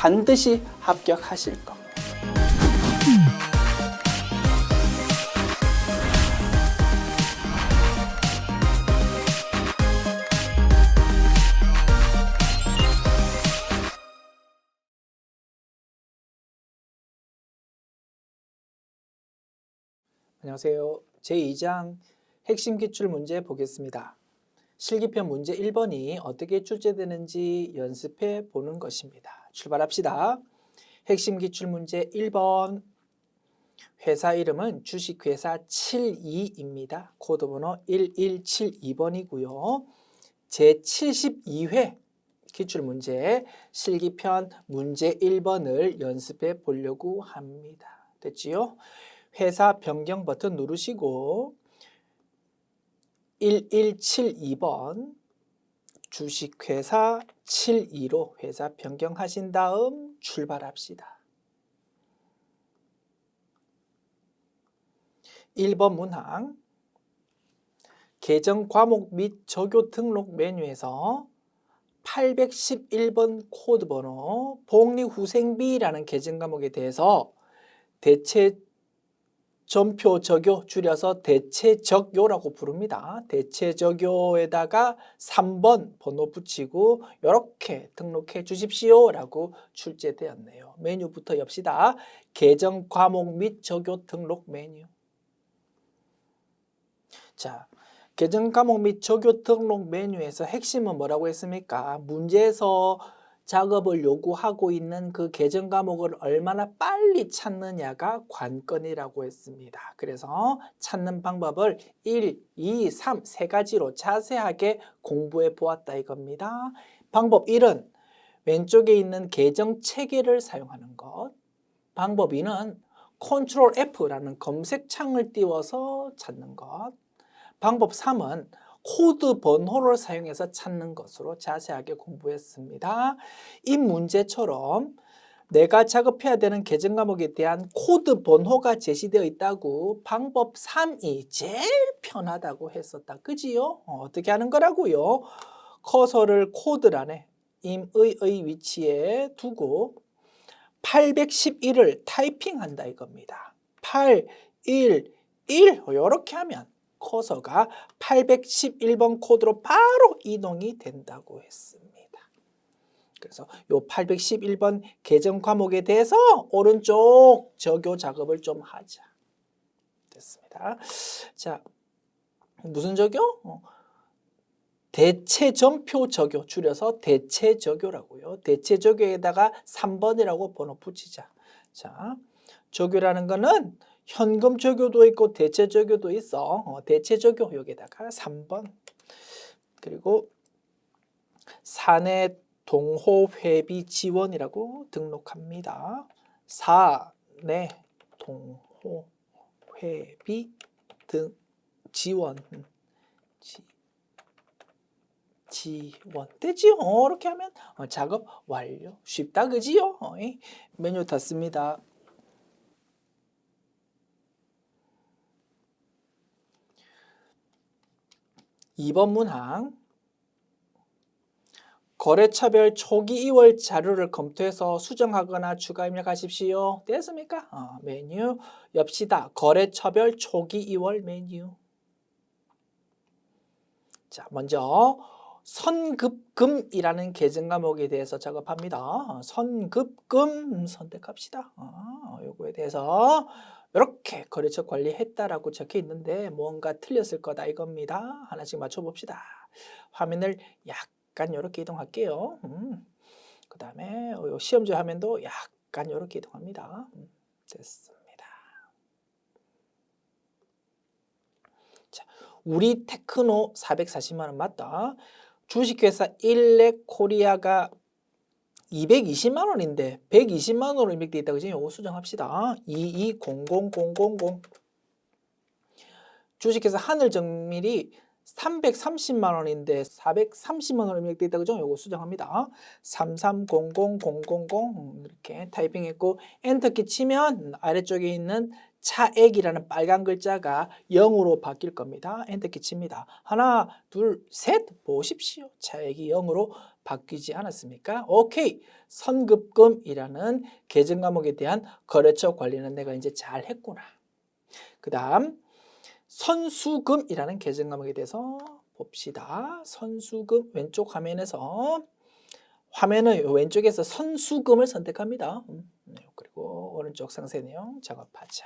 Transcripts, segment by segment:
반드시 합격하실 겁니다. 안녕하세요. 제2장 핵심 기출문제 보겠습니다. 실기편 문제 1번이 어떻게 출제되는지 연습해 보는 것입니다. 출발합시다. 핵심 기출문제 1번. 회사 이름은 주식회사 72입니다. 코드번호 1172번이고요. 제72회 기출문제 실기편 문제 1번을 연습해 보려고 합니다. 됐지요? 회사 변경 버튼 누르시고 1172번 주식회사 72로 회사 변경하신 다음 출발합시다. 1번 문항 계정 과목 및 적요 등록 메뉴에서 811번 코드 번호 복리후생비라는 계정 과목에 대해서 대체 전표 적요 줄여서 대체적요라고 부릅니다. 대체적요에다가 3번 번호 붙이고 이렇게 등록해 주십시오 라고 출제되었네요. 메뉴부터 엽시다. 계정 과목 및 적요 등록 메뉴. 자, 계정 과목 및 적요 등록 메뉴에서 핵심은 뭐라고 했습니까? 문제에서 작업을 요구하고 있는 그 계정 과목을 얼마나 빨리 찾느냐가 관건이라고 했습니다. 그래서 찾는 방법을 1, 2, 3 세 가지로 자세하게 공부해 보았다 이겁니다. 방법 1은 왼쪽에 있는 계정 체계를 사용하는 것. 방법 2는 컨트롤 F라는 검색창을 띄워서 찾는 것. 방법 3은 코드 번호를 사용해서 찾는 것으로 자세하게 공부했습니다. 이 문제처럼 내가 작업해야 되는 계정 과목에 대한 코드 번호가 제시되어 있다고 방법 3이 제일 편하다고 했었다. 그지요? 어떻게 하는 거라고요? 커서를 코드란에 임의의 위치에 두고 811을 타이핑한다 이겁니다. 811 이렇게 하면 커서가 811번 코드로 바로 이동이 된다고 했습니다. 그래서 요 811번 계정 과목에 대해서 오른쪽 적요 작업을 좀 하자. 됐습니다. 자, 무슨 적요? 대체전표 적요, 줄여서 대체적요라고요. 대체적요에다가 3번이라고 번호 붙이자. 자, 적요라는 거는 현금 적요도 있고 대체 적요도 있어. 대체 적요 여기다가 3번. 그리고 사내 동호 회비 지원이라고 등록합니다. 사내 동호 회비 등 지원. 지원 되지요? 이렇게 하면 작업 완료. 쉽다 그지요? 메뉴 닫습니다. (2번) 문항 거래처별 초기 2월 자료를 검토해서 수정하거나 추가 입력하십시오. 됐습니까? 메뉴 엽시다. 거래처별 초기 2월 메뉴. 자, 먼저 선급금이라는 계정 과목에 대해서 작업합니다. 선급금 선택합시다. 요거에 대해서 이렇게 거래처 관리했다라고 적혀 있는데 뭔가 틀렸을 거다 이겁니다. 하나씩 맞춰봅시다. 화면을 약간 이렇게 이동할게요. 그 다음에 시험지 화면도 약간 이렇게 이동합니다. 됐습니다. 자, 우리 테크노 440만 원 맞다. 주식회사 일렉코리아가 220만 원인데 120만 원으로 입력되어 있다. 그죠? 이거 수정합시다. 22000000 주식회사 하늘정밀이 330만 원인데 430만 원 입력돼 있다 그죠? 요거 수정합니다. 3300000 이렇게 타이핑했고 엔터키 치면 아래쪽에 있는 차액이라는 빨간 글자가 0으로 바뀔 겁니다. 엔터키 칩니다. 하나, 둘, 셋 보십시오. 차액이 0으로 바뀌지 않았습니까? 오케이. 선급금이라는 계정 과목에 대한 거래처 관리는 내가 이제 잘 했구나. 그 다음 선수금이라는 계정 과목에 대해서 봅시다. 선수금 왼쪽 화면에서 화면의 왼쪽에서 선수금을 선택합니다. 그리고 오른쪽 상세 내용 작업하자.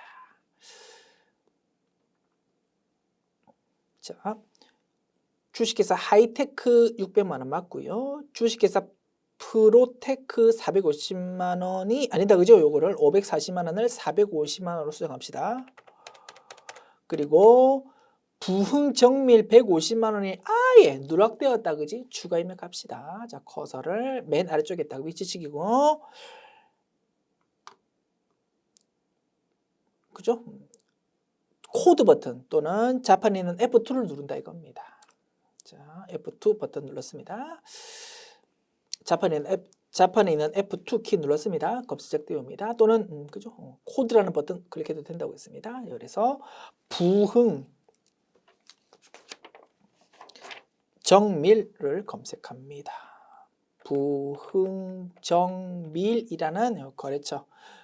자, 주식회사 하이테크 600만 원 맞고요. 주식회사 프로테크 450만 원이 아니다 그죠? 요거를 540만 원을 450만 원으로 수정합시다. 그리고 부흥정밀 150만 원이 아예 누락되었다 그지? 추가 입력합시다. 자, 커서를 맨 아래쪽에 딱 위치시키고 그죠? 코드 버튼 또는 좌판에 있는 F2를 누른다 이겁니다. 자, F2 버튼 눌렀습니다. 좌판에 있는 F2 키 눌렀습니다. 검색 띄웁니다. 또는 그죠? 코드라는 버튼 클릭해도 된다고 했습니다. 그래서 부흥 정밀을 검색합니다. 부흥정밀이라는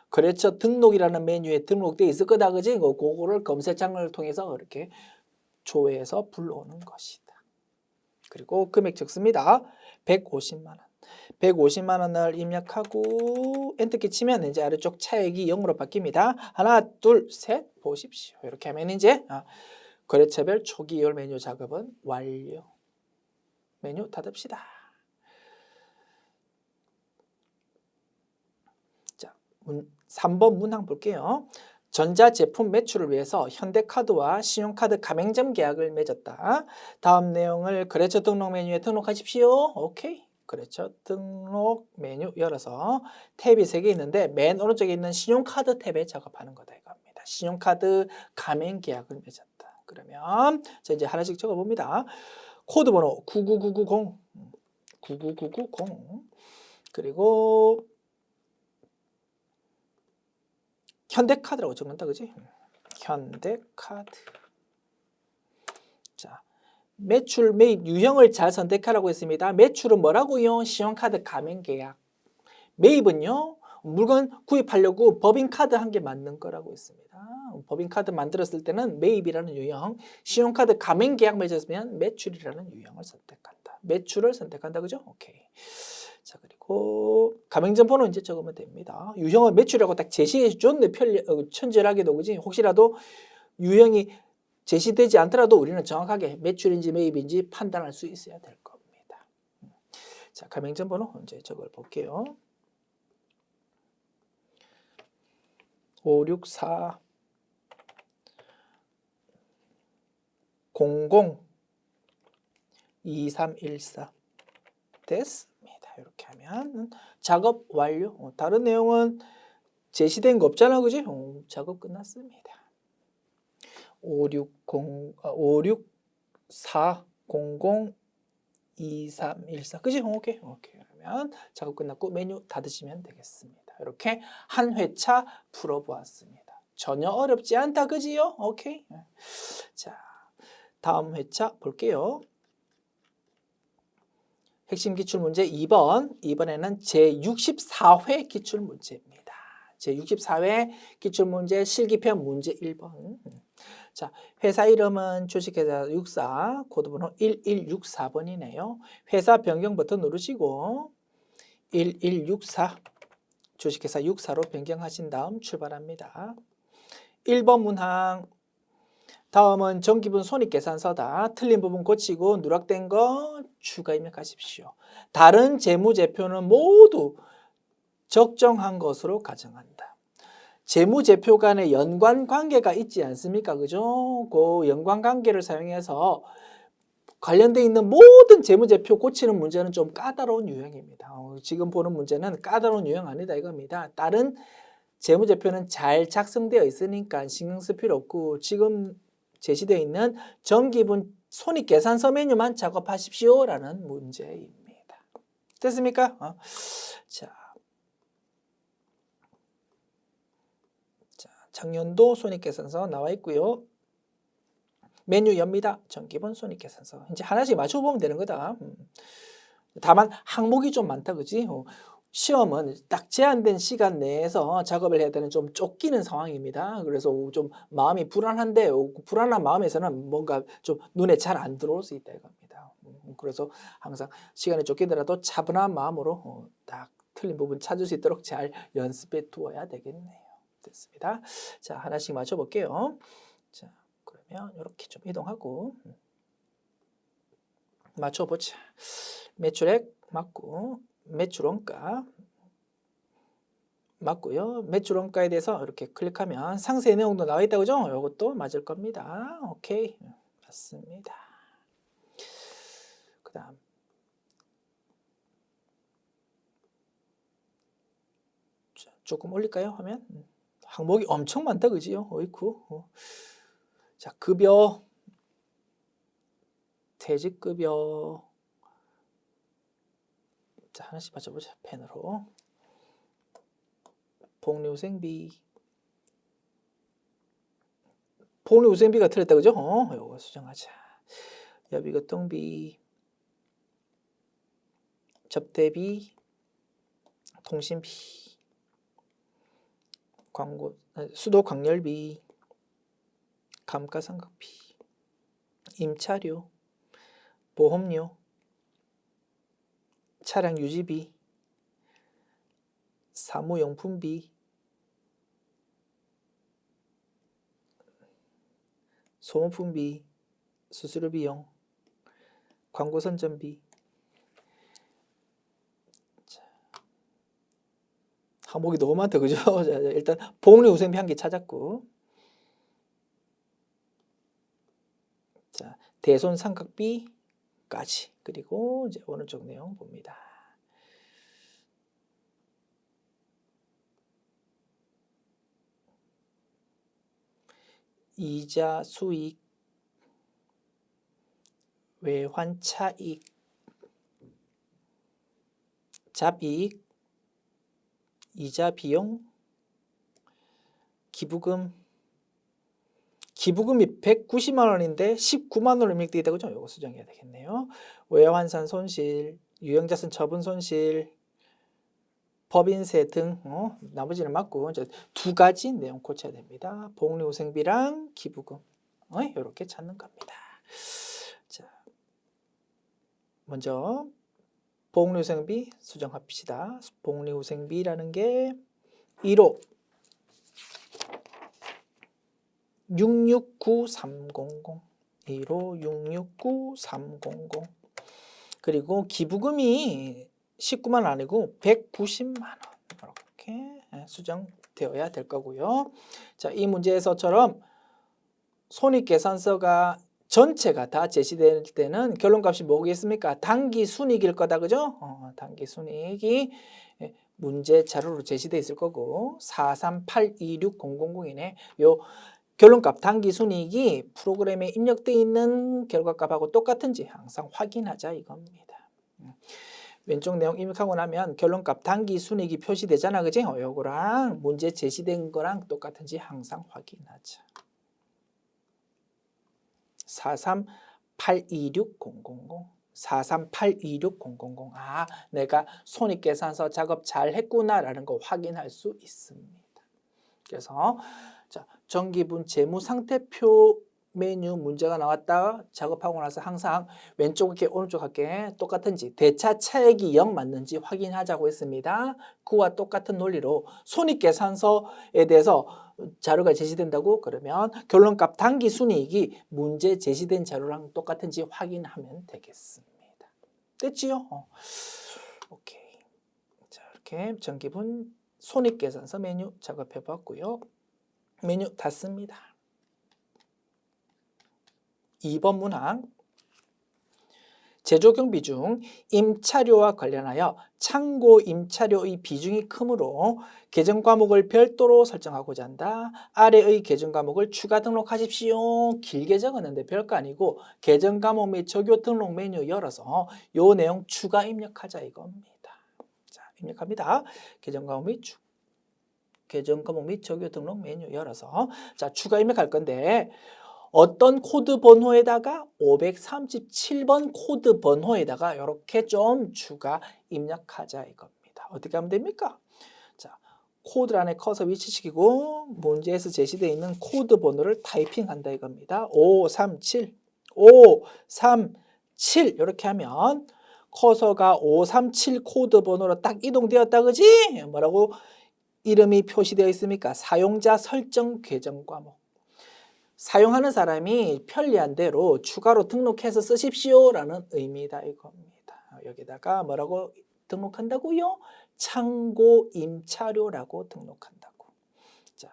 거래처 등록이라는 메뉴에 등록되어 있을 거다 그지? 그거를 검색창을 통해서 이렇게 조회해서 불러오는 것이다. 그리고 금액 적습니다. 150만 원. 150만 원을 입력하고 엔터키 치면 이제 아래쪽 차액이 0으로 바뀝니다. 하나, 둘, 셋 보십시오. 이렇게 하면 이제 거래처별 초기이월 메뉴 작업은 완료. 메뉴 닫읍시다. 자, 3번 문항 볼게요. 전자제품 매출을 위해서 현대카드와 신용카드 가맹점 계약을 맺었다. 다음 내용을 거래처 등록 메뉴에 등록하십시오. 오케이. 거래처 등록 메뉴 열어서 탭이 3개 있는데 맨 오른쪽에 있는 신용카드 탭에 작업하는 거다 이겁니다. 신용카드 가맹 계약을 맺었다. 그러면 자 이제 하나씩 적어봅니다. 코드 번호 99990 그리고 현대카드라고 적는다 그지? 현대카드. 자, 매출 매입 유형을 잘 선택하라고 했습니다. 매출은 뭐라고요? 신용카드 가맹 계약. 매입은요? 물건 구입하려고 법인카드 한 개 만든 거라고 했습니다. 법인카드 만들었을 때는 매입이라는 유형, 신용카드 가맹 계약 맺었으면 매출이라는 유형을 선택한다. 매출을 선택한다 그죠? 오케이. 자, 그리고 가맹점 번호 이제 적으면 됩니다. 유형은 매출이라고 딱 제시해 줬는데 천절하게도 그지? 혹시라도 유형이 제시되지 않더라도 우리는 정확하게 매출인지 매입인지 판단할 수 있어야 될 겁니다. 자, 가맹점 번호 이제 적어 볼게요. 564 00 2314 됐습니다. 이렇게 하면 작업 완료. 다른 내용은 제시된 거 없잖아 그지? 작업 끝났습니다. 564 00 2314 그지? 오케이. 그러면 작업 끝났고 메뉴 닫으시면 되겠습니다. 이렇게 한 회차 풀어보았습니다. 전혀 어렵지 않다 그지요? 오케이. 자, 다음 회차 볼게요. 핵심 기출문제 2번. 이번에는 제64회 기출문제입니다. 제64회 기출문제 실기편 문제 1번. 자, 회사 이름은 주식회사 64, 코드번호 1164번이네요. 회사 변경 버튼 누르시고 1164 주식회사 64로 변경하신 다음 출발합니다. 1번 문항. 다음은 정기분 손익계산서다. 틀린 부분 고치고 누락된 거 추가 입력하십시오. 다른 재무제표는 모두 적정한 것으로 가정한다. 재무제표 간의 연관관계가 있지 않습니까? 그죠? 그 연관관계를 사용해서 관련되어 있는 모든 재무제표 고치는 문제는 좀 까다로운 유형입니다. 지금 보는 문제는 까다로운 유형 아니다 이겁니다. 다른 재무제표는 잘 작성되어 있으니까 신경 쓸 필요 없고 지금 제시되어 있는 정기분 손익계산서 메뉴만 작업하십시오라는 문제입니다. 됐습니까? 자, 작년도 손익계산서 나와 있고요. 메뉴 엽니다. 정기본 손익계산서. 이제 하나씩 맞춰보면 되는 거다. 다만 항목이 좀 많다, 그지? 시험은 딱 제한된 시간 내에서 작업을 해야 되는 좀 쫓기는 상황입니다. 그래서 좀 마음이 불안한데 불안한 마음에서는 뭔가 좀 눈에 잘 안 들어올 수 있다 이겁니다. 그래서 항상 시간이 쫓기더라도 차분한 마음으로 딱 틀린 부분 찾을 수 있도록 잘 연습해 두어야 되겠네요. 됐습니다. 자, 하나씩 맞춰볼게요. 자, 그러면 이렇게 좀 이동하고 맞춰보자. 매출액 맞고 매출원가 맞고요. 매출원가에 대해서 이렇게 클릭하면 상세 내용도 나와 있다, 그죠? 이것도 맞을 겁니다. 오케이, 맞습니다. 그 다음 조금 올릴까요? 하면 항목이 엄청 많다, 그지요? 어이쿠. 자, 급여, 퇴직급여. 자, 하나씩 맞춰보자. 펜으로. 복리후생비. 복리후생비가 틀렸다, 그죠? 요거 수정하자. 여비교통비, 접대비, 통신비, 광고, 수도 광열비, 감가상각비, 임차료, 보험료, 차량 유지비, 사무용품비, 소모품비, 수수료 비용, 광고 선전비. 자, 항목이 너무 많다, 그죠? 자, 일단 복리후생비 한 개 찾았고, 자, 대손상각비까지. 그리고 이제 오른쪽 내용 봅니다. 이자 수익, 외환 차익, 잡이익, 이자 비용, 기부금. 기부금이 190만 원인데 19만 원으로 입력되어 있다고 죠? 이거 수정해야 되겠네요. 외환산 손실, 유형자산 처분 손실, 법인세 등 나머지는 맞고 이제 두 가지 내용 고쳐야 됩니다. 복리후생비랑 기부금 이렇게 찾는 겁니다. 자, 먼저 복리후생비 수정합시다. 복리후생비라는 게 1호 669300 1호 669300 그리고 기부금이 19만 원 아니고 190만 원 이렇게 수정되어야 될 거고요. 자, 이 문제에서처럼 손익계산서가 전체가 다 제시될 때는 결론값이 뭐겠습니까? 당기순이익일 거다, 그죠? 당기순이익이 문제 자료로 제시되어 있을 거고 4382600이네. 요 결론값 당기순이익이 프로그램에 입력되어 있는 결과값하고 똑같은지 항상 확인하자 이겁니다. 왼쪽 내용 입력하고 나면 결론값 당기순이익이 표시되잖아, 그지? 요거랑 문제 제시된 거랑 똑같은지 항상 확인하자. 4382600 4382600 내가 손익계산서 작업 잘 했구나라는 거 확인할 수 있습니다. 그래서 자, 정기분 재무상태표 메뉴 문제가 나왔다 작업하고 나서 항상 왼쪽 할게 오른쪽 할게 똑같은지 대차 차액이 0 맞는지 확인하자고 했습니다. 그와 똑같은 논리로 손익계산서에 대해서 자료가 제시된다고 그러면 결론값 당기순이익이 문제 제시된 자료랑 똑같은지 확인하면 되겠습니다. 됐지요? 오케이. 자, 이렇게 정기분 손익계산서 메뉴 작업해 봤고요. 메뉴 닫습니다. 2번 문항. 제조 경비 중 임차료와 관련하여 창고 임차료의 비중이 크므로 계정 과목을 별도로 설정하고자 한다. 아래의 계정 과목을 추가 등록하십시오. 길게 적었는데 별거 아니고 계정 과목 및 적요 등록 메뉴 열어서 요 내용 추가 입력하자 이겁니다. 자, 입력합니다. 계정 과목 및 적요 등록 메뉴 열어서 자, 추가 입력할 건데 어떤 코드 번호에다가 537번 코드 번호에다가 이렇게 좀 추가 입력하자 이겁니다. 어떻게 하면 됩니까? 자, 코드 안에 커서 위치시키고 문제에서 제시되어 있는 코드 번호를 타이핑한다 이겁니다. 537 이렇게 하면 커서가 537 코드 번호로 딱 이동되었다 그지? 뭐라고 이름이 표시되어 있습니까? 사용자 설정 계정 과목. 사용하는 사람이 편리한 대로 추가로 등록해서 쓰십시오라는 의미다 이겁니다. 여기다가 뭐라고 등록한다고요? 창고 임차료라고 등록한다고. 자,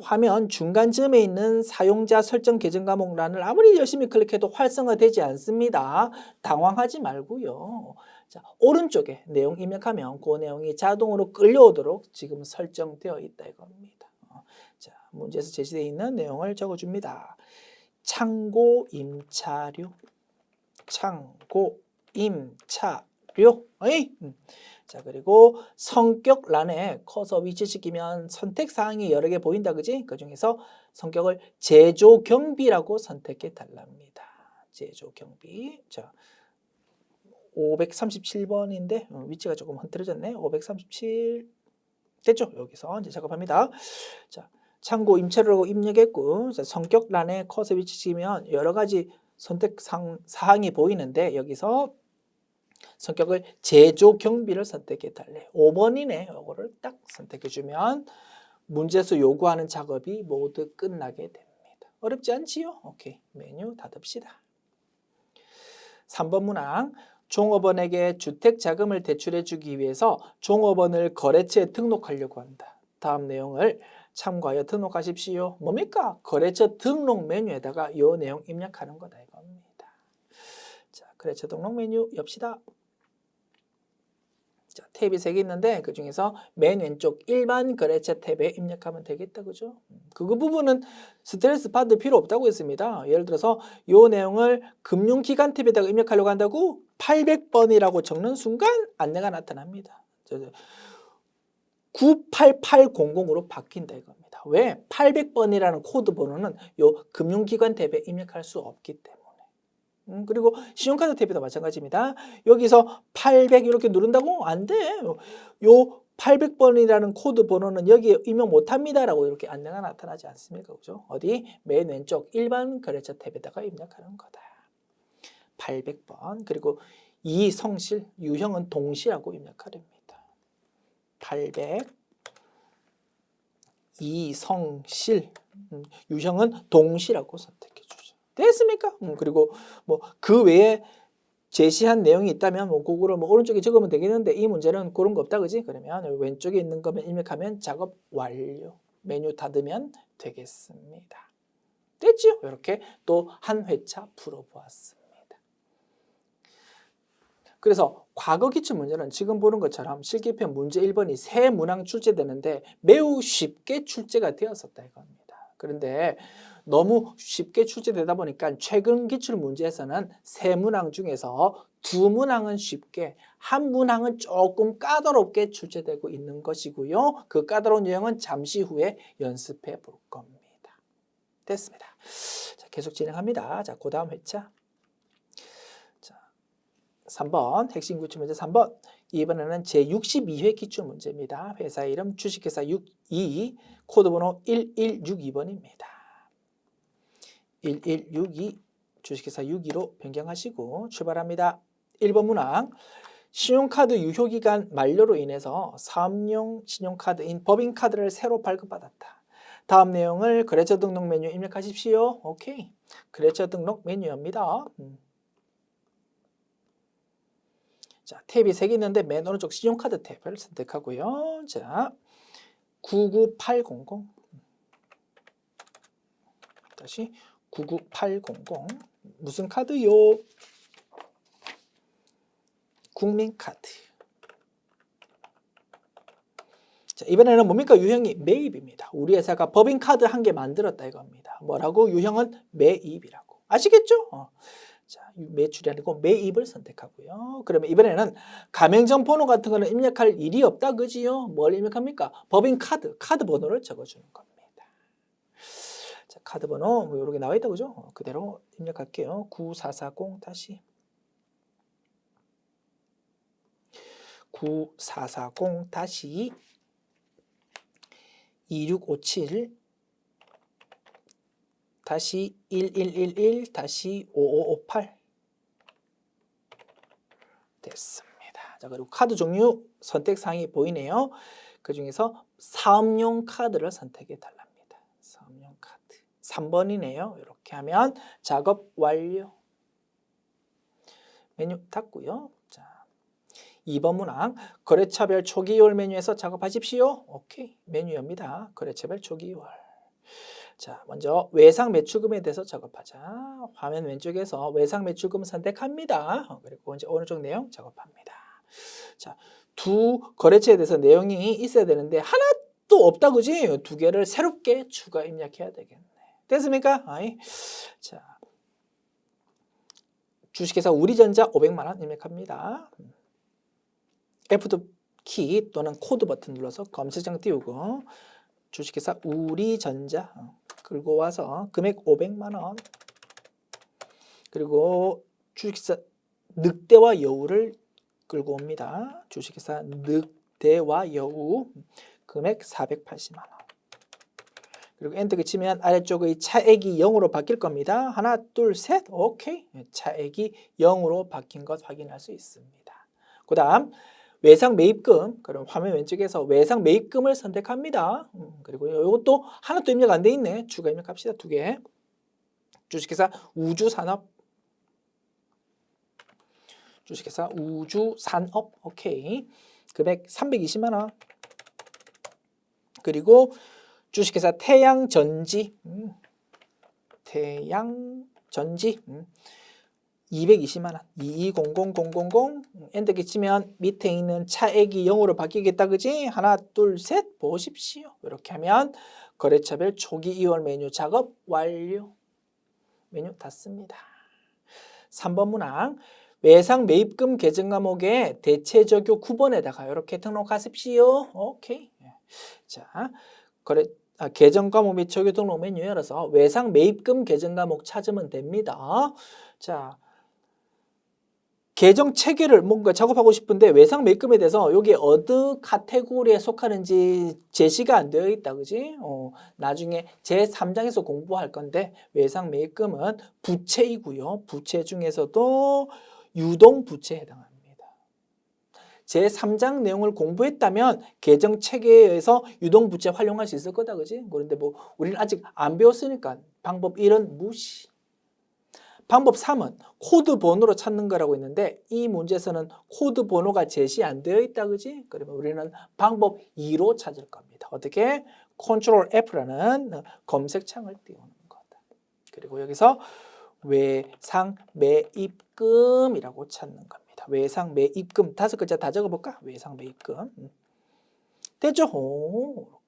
화면 중간쯤에 있는 사용자 설정 계정 과목란을 아무리 열심히 클릭해도 활성화되지 않습니다. 당황하지 말고요. 자, 오른쪽에 내용 입력하면 그 내용이 자동으로 끌려오도록 지금 설정되어 있다 이겁니다. 자, 문제에서 제시되어 있는 내용을 적어줍니다. 창고 임차료. 자, 그리고 성격란에 커서 위치시키면 선택사항이 여러 개 보인다 그지? 그 중에서 성격을 제조경비라고 선택해 달랍니다. 제조경비. 자, 537번인데 위치가 조금 흐트러졌네. 537 됐죠? 여기서 이제 작업합니다. 자, 창고 임차료라고 입력했고, 자, 성격란에 커서 위치시키면 여러 가지 선택 사항이 보이는데 여기서 성격을 제조 경비를 선택해 달래. 5번이네. 이거를 딱 선택해 주면 문제에서 요구하는 작업이 모두 끝나게 됩니다. 어렵지 않지요? 오케이. 메뉴 닫읍시다. 3번 문항. 종업원에게 주택자금을 대출해 주기 위해서 종업원을 거래처에 등록하려고 한다. 다음 내용을 참고하여 등록하십시오. 뭡니까? 거래처 등록 메뉴에다가 이 내용 입력하는 거다 이겁니다. 자, 거래처 등록 메뉴 엽시다. 자, 탭이 3개 있는데 그 중에서 맨 왼쪽 일반 거래처 탭에 입력하면 되겠다. 그죠? 그 부분은 스트레스 받을 필요 없다고 했습니다. 예를 들어서 이 내용을 금융기관 탭에다가 입력하려고 한다고 800번이라고 적는 순간 안내가 나타납니다. 98800으로 바뀐다 이겁니다. 왜? 800번이라는 코드 번호는 요 금융기관 탭에 입력할 수 없기 때문에. 그리고 신용카드 탭에도 마찬가지입니다. 여기서 800 이렇게 누른다고? 안 돼. 요 800번이라는 코드 번호는 여기에 입력 못합니다 라고 이렇게 안내가 나타나지 않습니까? 그죠? 어디? 맨 왼쪽 일반 거래처 탭에다가 입력하는 거다. 800번. 그리고 이성실, 유형은 동시라고 입력하렵니다. 800 이성실, 유형은 동시라고 선택해 주죠. 됐습니까? 그리고 뭐 그 외에 제시한 내용이 있다면 뭐 그거를 뭐 오른쪽에 적으면 되겠는데 이 문제는 그런 거 없다 그지? 그러면 왼쪽에 있는 거면 입력하면 작업 완료. 메뉴 닫으면 되겠습니다. 됐죠? 이렇게 또 한 회차 풀어보았습니다. 그래서 과거 기출 문제는 지금 보는 것처럼 실기편 문제 1번이 세 문항 출제되는데 매우 쉽게 출제가 되었었다 이겁니다. 그런데 너무 쉽게 출제되다 보니까 최근 기출 문제에서는 세 문항 중에서 두 문항은 쉽게, 한 문항은 조금 까다롭게 출제되고 있는 것이고요. 그 까다로운 유형은 잠시 후에 연습해 볼 겁니다. 됐습니다. 자, 계속 진행합니다. 자, 그 다음 회차. 3번 핵심 기출 문제 3번. 이번에는 제62회 기출 문제입니다. 회사 이름 주식회사 62 코드번호 1162번입니다. 1162 주식회사 62로 변경하시고 출발합니다. 1번 문항. 신용카드 유효기간 만료로 인해서 사업용 신용카드인 법인카드를 새로 발급받았다. 다음 내용을 거래처 등록 메뉴에 입력하십시오. 오케이. 거래처 등록 메뉴입니다. 자, 탭이 3개 있는데 맨 오른쪽 신용카드 탭을 선택하고요. 자, 99800 다시 99800 무슨 카드요? 국민카드. 자, 이번에는 뭡니까? 유형이 매입입니다. 우리 회사가 법인카드 한 개 만들었다 이겁니다. 뭐라고? 유형은 매입이라고. 아시겠죠? 자, 매출이 아니고 매입을 선택하고요. 그러면 이번에는 가맹점 번호 같은 거는 입력할 일이 없다, 그지요? 뭘 입력합니까? 법인카드, 카드 번호를 적어주는 겁니다. 자, 카드 번호 뭐 이렇게 나와 있다, 그죠? 그대로 입력할게요. 9440 다시 9440 다시 2657 다시 1111 다시 5558 됐습니다. 자, 그리고 카드 종류 선택사항이 보이네요. 그 중에서 사업용 카드를 선택해 달랍니다. 사업용 카드 3번이네요. 이렇게 하면 작업 완료. 메뉴 닫고요. 자, 2번 문항 거래처별 초기이월 메뉴에서 작업하십시오. 오케이. 메뉴 엽니다. 거래처별 초기이월. 자, 먼저 외상 매출금에 대해서 작업하자. 화면 왼쪽에서 외상 매출금 선택합니다. 그리고 이제 오른쪽 내용 작업합니다. 자, 두 거래처에 대해서 내용이 있어야 되는데 하나도 없다, 그지? 두 개를 새롭게 추가 입력해야 되겠네. 됐습니까? 아이. 자, 주식회사 우리전자 500만 원 입력합니다. F2키 또는 코드 버튼 눌러서 검색창 띄우고 주식회사 우리전자 끌고 와서 금액 500만 원 그리고 주식회사 늑대와 여우를 끌고 옵니다. 주식회사 늑대와 여우 금액 480만 원 그리고 엔터키 치면 아래쪽의 차액이 0으로 바뀔 겁니다. 하나 둘 셋 오케이. 차액이 0으로 바뀐 것 확인할 수 있습니다. 그 다음 외상 매입금, 그럼 화면 왼쪽에서 외상 매입금을 선택합니다. 그리고 이것도 하나 또 입력 안 돼 있네. 추가 입력합시다. 두 개. 주식회사 우주산업. 주식회사 우주산업. 오케이. 금액 320만 원. 그리고 주식회사 태양전지. 태양전지. 220만 원, 2200000 엔터키 치면 밑에 있는 차액이 0으로 바뀌겠다, 그지? 하나, 둘, 셋 보십시오. 이렇게 하면 거래처별 초기 이월 메뉴 작업 완료. 메뉴 닫습니다. 3번 문항 외상 매입금 계정 과목에 대체적요 9번에다가 이렇게 등록하십시오. 오케이. 자, 계정 과목 및 적요 등록 메뉴 열어서 외상 매입금 계정 과목 찾으면 됩니다. 자, 계정 체계를 뭔가 작업하고 싶은데 외상 매입금에 대해서 여기 어느 카테고리에 속하는지 제시가 안 되어 있다, 그지? 나중에 제3장에서 공부할 건데 외상 매입금은 부채이고요. 부채 중에서도 유동부채에 해당합니다. 제3장 내용을 공부했다면 계정 체계에서 유동부채 활용할 수 있을 거다, 그지? 그런데 뭐 우리는 아직 안 배웠으니까 방법 1은 무시. 방법 3은 코드 번호로 찾는 거라고 했는데 이 문제에서는 코드 번호가 제시 안 되어 있다, 그지? 그러면 우리는 방법 2로 찾을 겁니다. 어떻게? 컨트롤 F라는 검색창을 띄우는 거다. 그리고 여기서 외상 매입금이라고 찾는 겁니다. 외상 매입금 5글자 다 적어볼까? 외상 매입금. 됐죠?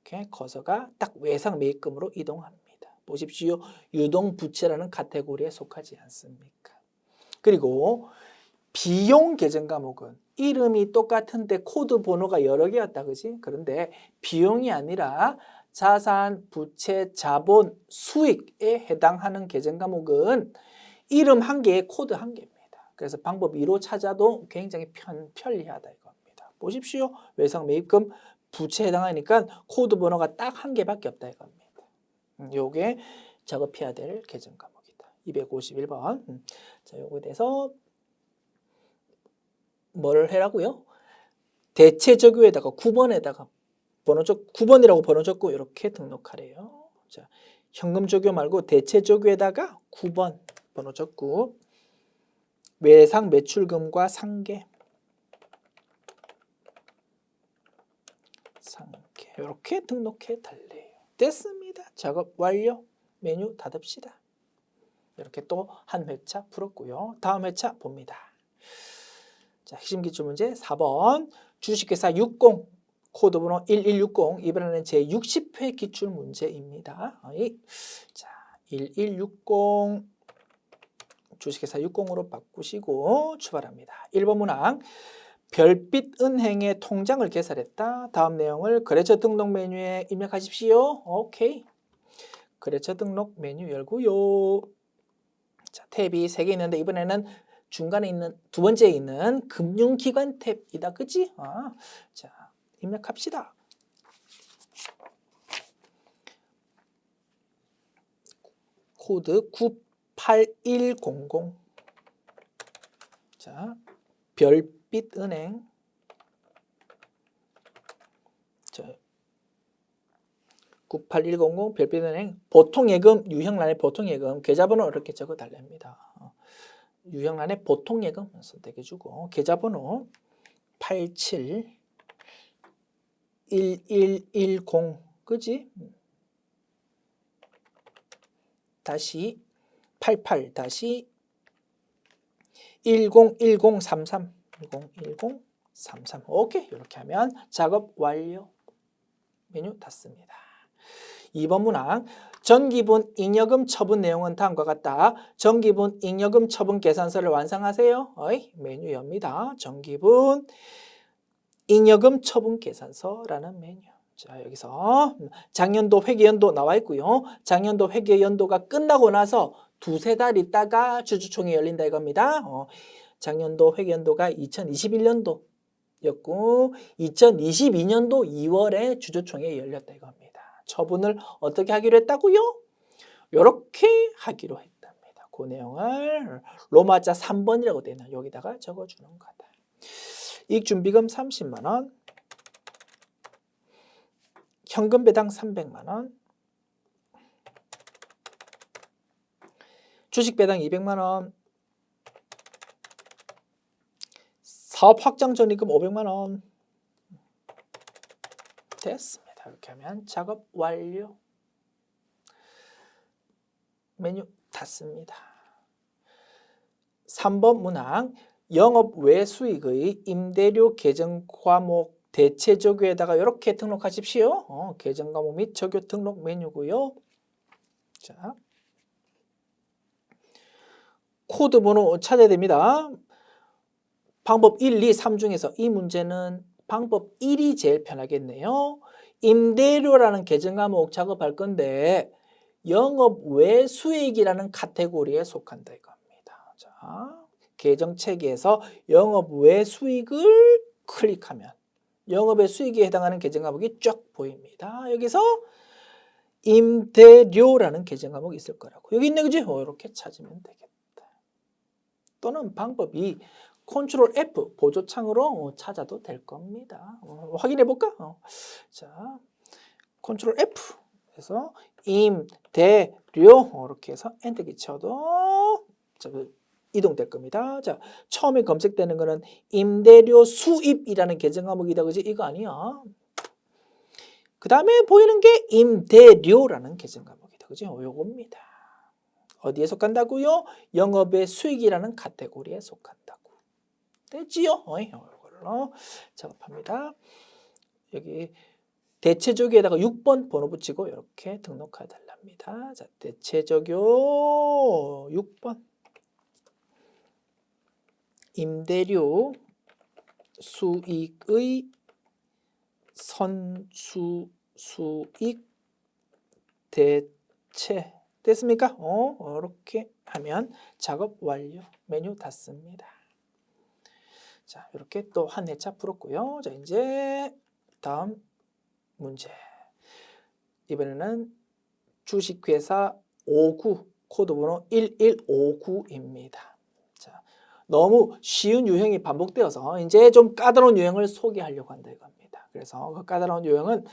이렇게 커서가 딱 외상 매입금으로 이동합니다. 보십시오. 유동부채라는 카테고리에 속하지 않습니까? 그리고 비용 계정 과목은 이름이 똑같은데 코드 번호가 여러 개였다, 그지? 그런데 비용이 아니라 자산, 부채, 자본, 수익에 해당하는 계정 과목은 이름 한 개에 코드 한 개입니다. 그래서 방법 2로 찾아도 굉장히 편리하다 이겁니다. 보십시오. 외상 매입금 부채에 해당하니까 코드 번호가 딱 한 개밖에 없다 이겁니다. 요게 작업해야 될 계정 과목이다. 251번. 자, 요거에 대해서 뭘 해라고요? 대체 적요에다가 9번에다가 번호 9번이라고 번호 적고 이렇게 등록하래요. 자, 현금 적요 말고 대체 적요에다가 9번 번호 적고 외상 매출금과 상계 이렇게 등록해 달래요. 됐습니다. 작업 완료. 메뉴 닫읍시다. 이렇게 또 한 회차 풀었고요. 다음 회차 봅니다. 자, 핵심 기출문제 4번 주식회사 60 코드번호 1160 이번에는 제60회 기출문제입니다. 자, 1160 주식회사 60으로 바꾸시고 출발합니다. 1번 문항 별빛은행의 통장을 개설했다. 다음 내용을 거래처 등록 메뉴에 입력하십시오. 오케이. 거래처 등록 메뉴 열고요. 자, 탭이 3개 있는데 이번에는 중간에 있는 두 번째에 있는 금융기관 탭이다. 그치? 자, 입력합시다. 코드 98100. 자, 별빛은행. 자, 98100 별빛은행 보통예금 유형란에 보통예금 계좌번호 이렇게 적어 달랍니다. 유형란에 보통예금 선택해주고 계좌번호 871110 그지? 다시 88 다시 101033 101033 오케이. 이렇게 하면 작업 완료. 메뉴 닫습니다. 2번 문항 전기분 잉여금 처분 내용은 다음과 같다. 전기분 잉여금 처분 계산서를 완성하세요. 메뉴 엽니다. 전기분 잉여금 처분 계산서라는 메뉴. 자, 여기서 작년도 회계연도 나와 있고요. 작년도 회계연도가 끝나고 나서 두세 달 있다가 주주총회 열린다 이겁니다. 작년도 회계연도가 2021년도였고 2022년도 2월에 주주총회 열렸다 이겁니다. 처분을 어떻게 하기로 했다고요? 이렇게 하기로 했답니다. 그 내용을 로마자 3번이라고 되어 있는 여기다가 적어주는 거다. 이익준비금 30만 원, 현금 배당 300만 원, 주식 배당 200만 원, 사업 확장 전입금 500만 원. 됐습니다. 이렇게 하면 작업 완료. 메뉴 닫습니다. 3번 문항 영업 외 수익의 임대료 계정 과목 대체 적유에다가 이렇게 등록하십시오. 계정 과목 및 적유 등록 메뉴고요. 자, 코드 번호 찾아야 됩니다. 방법 1, 2, 3 중에서 이 문제는 방법 1이 제일 편하겠네요. 임대료라는 계정 과목 작업할 건데 영업 외 수익이라는 카테고리에 속한다 이겁니다. 자, 계정 체계에서 영업 외 수익을 클릭하면 영업의 수익에 해당하는 계정 과목이 쫙 보입니다. 여기서 임대료라는 계정 과목이 있을 거라고. 여기 있네, 그지? 이렇게 찾으면 되겠다. 또는 방법 2, 컨트롤 F 보조창으로 찾아도 될 겁니다. 확인해 볼까? 자, 컨트롤 F 해서 임대료 이렇게 해서 엔터키 쳐도 이동될 겁니다. 자, 처음에 검색되는 거는 임대료 수입이라는 계정 과목이다, 그지? 이거 아니야. 그 다음에 보이는 게 임대료라는 계정 과목이다, 그지? 요겁니다. 어디에 속한다고요? 영업의 수익이라는 카테고리에 속한다고. 됐지요? 이걸로 작업합니다. 여기 대체적유에다가 6번 번호 붙이고 이렇게 등록해 달랍니다. 자, 대체적유 6번. 임대료 수익의 선수 수익 대체 됐습니까? 이렇게 하면 작업 완료. 메뉴 닫습니다. 자, 이렇게 또 한 회차 풀었고요. 자, 이제 다음 문제. 이번에는 주식회사 59 코드번호 1159입니다. 자, 너무 쉬운 유형이 반복되어서 이제 좀 까다로운 유형을 소개하려고 한다 이겁니다. 그래서 그 까다로운 유형은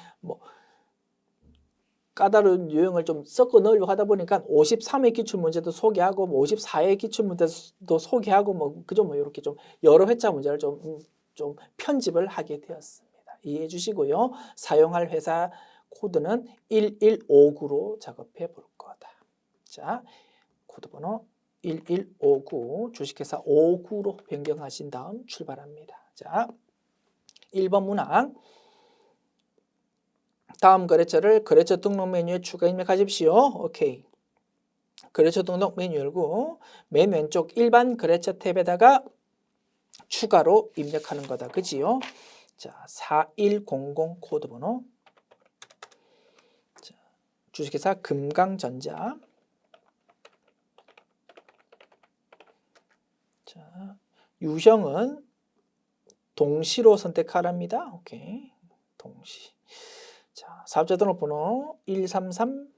까다로운 유형을 좀 섞어 넣으려고 하다 보니까 53회 기출문제도 소개하고 54회 기출문제도 소개하고 그죠? 이렇게 좀 여러 회차 문제를 좀 편집을 하게 되었습니다. 이해해 주시고요. 사용할 회사 코드는 1159로 작업해 볼 거다. 자, 코드 번호 1159 주식회사 59로 변경하신 다음 출발합니다. 자, 1번 문항. 다음 거래처를 거래처 등록 메뉴에 추가 입력하십시오. 오케이. 거래처 등록 메뉴 열고 맨 왼쪽 일반 거래처 탭에다가 추가로 입력하는 거다. 그지요? 자, 4100 코드 번호. 자, 주식회사 금강전자. 자, 유형은 동시로 선택하랍니다. 오케이. 동시. 자, 사업자 등록번호 133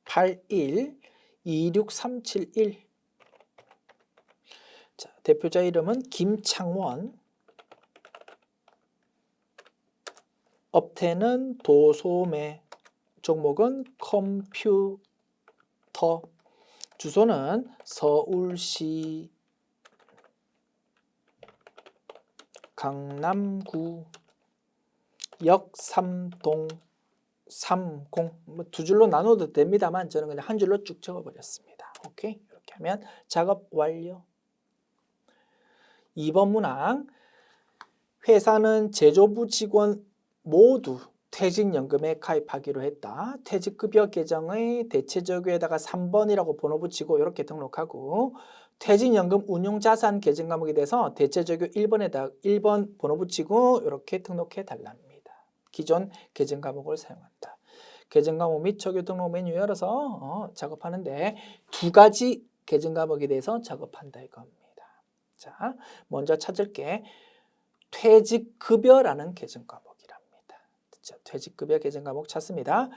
81 26371. 자, 대표자 이름은 김창원. 업태는 도소매. 종목은 컴퓨터. 주소는 서울시 강남구 역 3동 30. 두 줄로 나눠도 됩니다만 저는 그냥 한 줄로 쭉 적어버렸습니다. 오케이. 이렇게 하면 작업 완료. 2번 문항. 회사는 제조부 직원 모두 퇴직연금에 가입하기로 했다. 퇴직급여 계정의 대체적유에다가 3번이라고 번호 붙이고 이렇게 등록하고, 퇴직연금 운용자산 계정 과목에 대해서 대체적유 1번 번호 붙이고 이렇게 등록해 달랍니다. 기존 계정 과목을 사용한다. 계정 과목 및 적유 등록 메뉴 열어서 작업하는데 두 가지 계정 과목에 대해서 작업한다 이겁니다. 자, 먼저 찾을게. 퇴직급여라는 계정 과목이랍니다. 퇴직급여 계정 과목 찾습니다.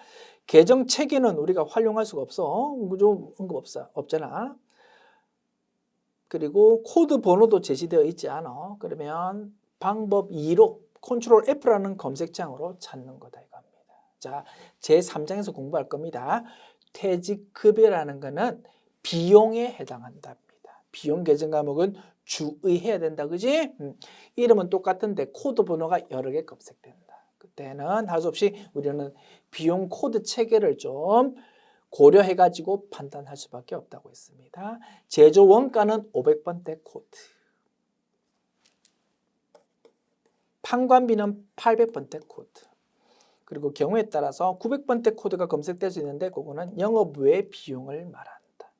계정 체계는 우리가 활용할 수가 없어. 좀 언급 없잖아. 그리고 코드 번호도 제시되어 있지 않아. 그러면 방법 2로 컨트롤 F라는 검색창으로 찾는 거다 이겁니다. 자, 제3장에서 공부할 겁니다. 퇴직급여라는 거는 비용에 해당한답니다. 비용 계정 과목은 주의해야 된다. 그지? 이름은 똑같은데 코드 번호가 여러 개 검색된다. 그때는 할 수 없이 우리는 비용 코드 체계를 좀 고려해 가지고 판단할 수밖에 없다고 했습니다. 제조 원가는 500번대 코드. 판관비는 800번대 코드. 그리고 경우에 따라서 900번대 코드가 검색될 수 있는데 그거는 영업 외 비용을 말한다.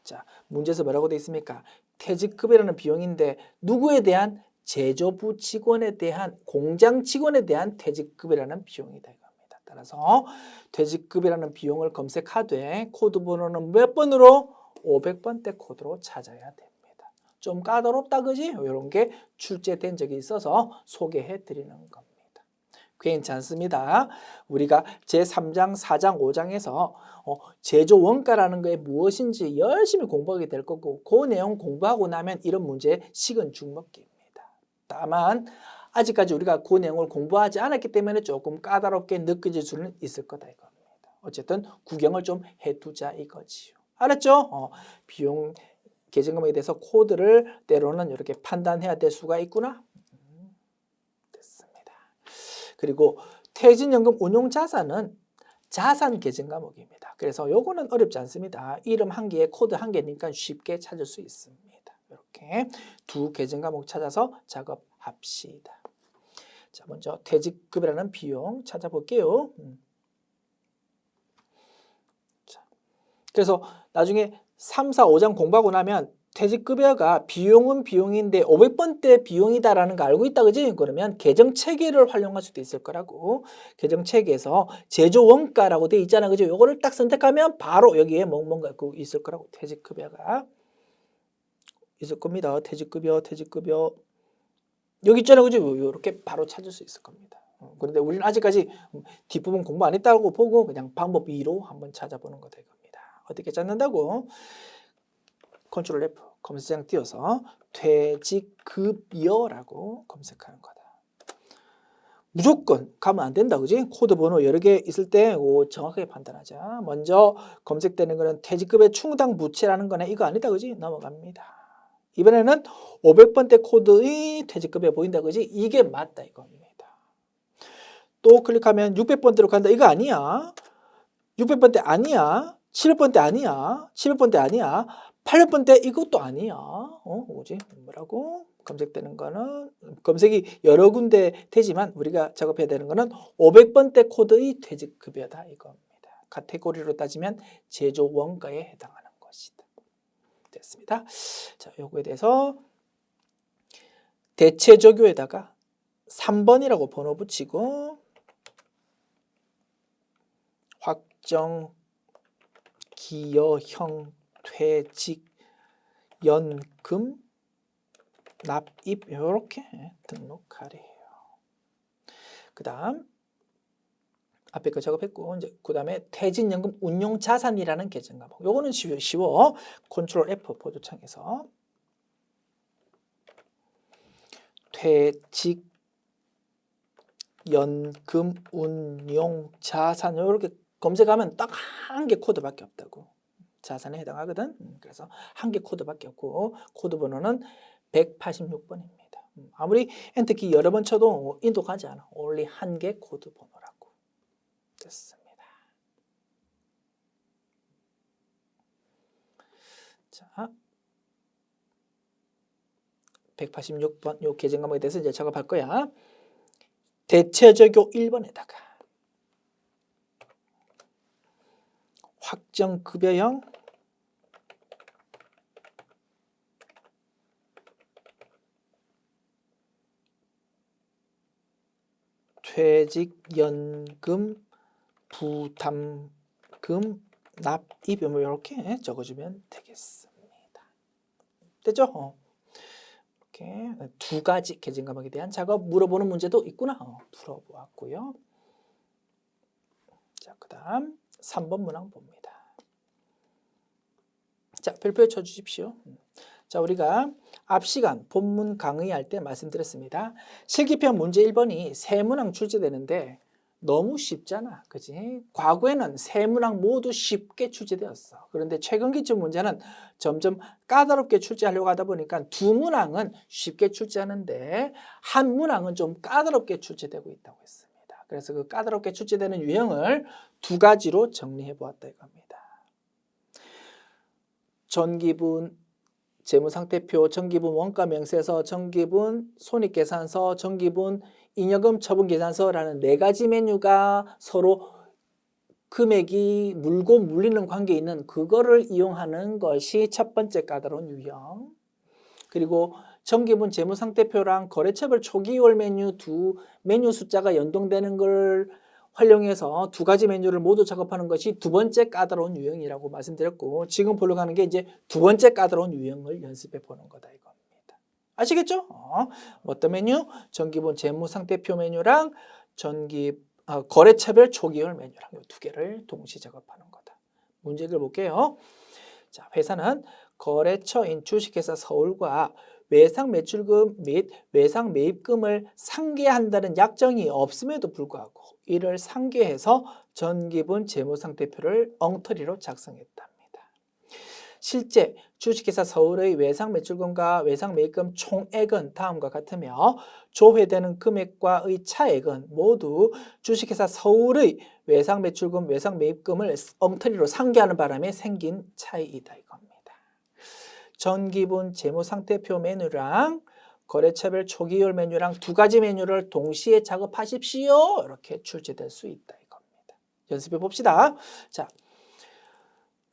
자, 문제에서 뭐라고 되어 있습니까? 퇴직급여라는 비용인데 누구에 대한? 제조부 직원에 대한, 공장 직원에 대한 퇴직급여라는 비용이다 이겁니다. 따라서 퇴직급여라는 비용을 검색하되 코드 번호는 몇 번으로? 500번대 코드로 찾아야 됩니다. 좀 까다롭다 그지? 이런 게 출제된 적이 있어서 소개해 드리는 겁니다. 괜찮습니다. 우리가 제3장, 4장, 5장에서 제조 원가라는 게 무엇인지 열심히 공부하게 될 거고 그 내용 공부하고 나면 이런 문제 식은 죽 먹기입니다. 다만 아직까지 우리가 그 내용을 공부하지 않았기 때문에 조금 까다롭게 느껴질 수는 있을 거다 이겁니다. 어쨌든 구경을 좀 해두자 이거지요. 알았죠? 비용 계정 과목에 대해서 코드를 때로는 이렇게 판단해야 될 수가 있구나. 됐습니다. 그리고 퇴직연금 운용자산은 자산 계정 과목입니다. 그래서 요거는 어렵지 않습니다. 이름 한 개에 코드 한 개니까 쉽게 찾을 수 있습니다. 이렇게 두 계정 과목 찾아서 작업합시다. 자, 먼저 퇴직급여라는 비용 찾아볼게요. 자, 그래서 나중에 3, 4, 5장 공부하고 나면 퇴직급여가 비용은 비용인데 500번대 비용이다라는 거 알고 있다 그지? 그러면 계정 체계를 활용할 수도 있을 거라고. 계정 체계에서 제조 원가라고 돼 있잖아 그지? 요거를 딱 선택하면 바로 여기에 뭔가 있을 거라고. 퇴직급여가 있을 겁니다. 퇴직급여 여기 있잖아요. 그죠? 이렇게 바로 찾을 수 있을 겁니다. 그런데 우리는 아직까지 뒷부분 공부 안 했다고 보고 그냥 방법 2로 한번 찾아보는 거다 이겁니다. 어떻게 찾는다고? 컨트롤 F 검색창 띄워서 퇴직급여라고 검색하는 거다. 무조건 가면 안 된다. 그지? 코드 번호 여러 개 있을 때 정확하게 판단하자. 먼저 검색되는 거는 퇴직급여 충당 부채라는 거네. 이거 아니다. 그지? 넘어갑니다. 이번에는 500번대 코드의 퇴직급여 보인다 그지? 이게 맞다 이겁니다. 또 클릭하면 600번대로 간다. 이거 아니야. 600번대 아니야. 700번대 아니야. 700번대 아니야. 800번대 이것도 아니야. 뭐지? 뭐라고? 검색되는 거는 검색이 여러 군데 되지만 우리가 작업해야 되는 거는 500번대 코드의 퇴직급여다 이겁니다. 카테고리로 따지면 제조 원가에 해당하는 것이다. 됐습니다. 자, 요거에 대해서 대체적요에다가 3번이라고 번호 붙이고 확정 기여형 퇴직 연금 납입 이렇게 등록하래요. 그 다음 앞에 거 작업했고 이제 그 다음에 퇴직연금 운용자산이라는 계정 과목. 요거는 쉬워. 컨트롤 F 보조창에서 퇴직연금 운용자산 이렇게 검색하면 딱 한 개 코드밖에 없다고. 자산에 해당하거든. 그래서 한 개 코드밖에 없고 코드 번호는 186번입니다. 아무리 엔터키 여러 번 쳐도 인도 가지 않아. only 한 개 코드 번호라고. 됐습니다. 자, 186번 요 계정 과목에 대해서 이제 작업할 거야. 대체적요 1번에다가 확정급여형 퇴직연금 부담금 납입 이렇게 적어주면 되겠습니다. 됐죠? 이렇게 두 가지 계정 과목에 대한 작업 물어보는 문제도 있구나. 풀어보았고요. 자, 그 다음 3번 문항 봅니다. 자, 별표에 쳐주십시오. 자, 우리가 앞 시간 본문 강의할 때 말씀드렸습니다. 실기편 문제 1번이 세 문항 출제되는데 너무 쉽잖아. 그지? 과거에는 세 문항 모두 쉽게 출제되었어. 그런데 최근 기출 문제는 점점 까다롭게 출제하려고 하다 보니까 두 문항은 쉽게 출제하는데 한 문항은 좀 까다롭게 출제되고 있다고 했습니다. 그래서 그 까다롭게 출제되는 유형을 두 가지로 정리해 보았다 이겁니다. 전기분 재무상태표, 전기분 원가명세서, 전기분 손익계산서, 전기분 잉여금 처분계산서라는 네 가지 메뉴가 서로 금액이 물고 물리는 관계에 있는 그거를 이용하는 것이 첫 번째 까다로운 유형. 그리고 전기분 재무상태표랑 거래처별 초기월 메뉴 두 메뉴 숫자가 연동되는 걸 활용해서 두 가지 메뉴를 모두 작업하는 것이 두 번째 까다로운 유형이라고 말씀드렸고 지금 보려고 하는 게 이제 두 번째 까다로운 유형을 연습해 보는 거다 이겁니다. 아시겠죠? 어떤 메뉴? 전기분 재무상태표 메뉴랑 거래처별 초기월 메뉴랑 이 두 개를 동시에 작업하는 거다. 문제를 볼게요. 자, 회사는 거래처인 주식회사 서울과 외상 매출금 및 외상 매입금을 상계한다는 약정이 없음에도 불구하고 이를 상계해서 전기분 재무상태표를 엉터리로 작성했답니다. 실제 주식회사 서울의 외상 매출금과 외상 매입금 총액은 다음과 같으며 조회되는 금액과의 차액은 모두 주식회사 서울의 외상 매출금, 외상 매입금을 엉터리로 상계하는 바람에 생긴 차이이다 이겁니다. 전기분 재무상태표 메뉴랑 거래처별 초기월 메뉴랑 두 가지 메뉴를 동시에 작업하십시오. 이렇게 출제될 수 있다 이겁니다. 연습해 봅시다. 자,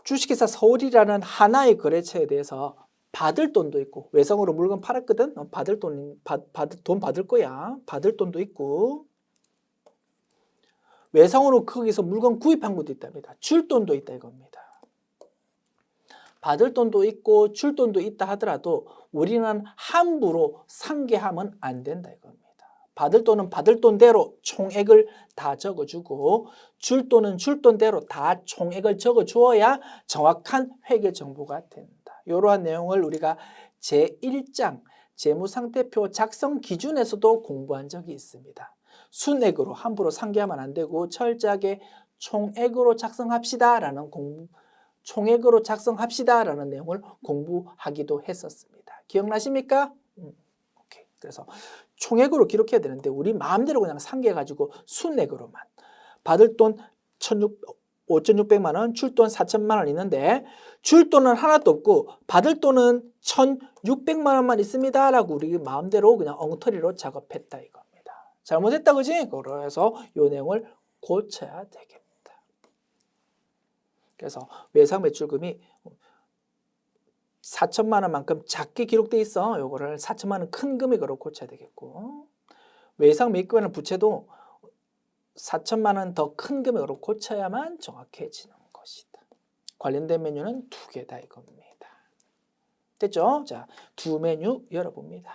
주식회사 서울이라는 하나의 거래처에 대해서 받을 돈도 있고 외상으로 물건 팔았거든. 돈 받을 거야. 받을 돈도 있고 외상으로 거기서 물건 구입한 것도 있답니다. 줄 돈도 있다 이겁니다. 받을 돈도 있고 줄 돈도 있다 하더라도 우리는 함부로 상계하면 안 된다 이겁니다. 받을 돈은 받을 돈대로 총액을 다 적어주고 줄 돈은 줄 돈대로 다 총액을 적어주어야 정확한 회계 정보가 된다. 이러한 내용을 우리가 제1장 재무상태표 작성 기준에서도 공부한 적이 있습니다. 순액으로 함부로 상계하면 안 되고 철저하게 총액으로 작성합시다라는 총액으로 작성합시다라는 내용을 공부하기도 했었습니다. 기억나십니까? 오케이. 그래서 총액으로 기록해야 되는데 우리 마음대로 그냥 상계해가지고 순액으로만 받을 돈 5,600만 원, 출돈 4천만 원 있는데 줄 돈은 하나도 없고 받을 돈은 1,600만 원만 있습니다 라고 우리 마음대로 그냥 엉터리로 작업했다 이겁니다. 잘못했다 그지? 그래서 이 내용을 고쳐야 되겠다. 그래서 외상 매출금이 4천만 원만큼 작게 기록돼 있어. 요거를 4천만 원 큰 금액으로 고쳐야 되겠고, 외상 매입금이라는 부채도 4천만 원 더 큰 금액으로 고쳐야만 정확해지는 것이다. 관련된 메뉴는 두 개다 이겁니다. 됐죠? 자, 두 메뉴 열어봅니다.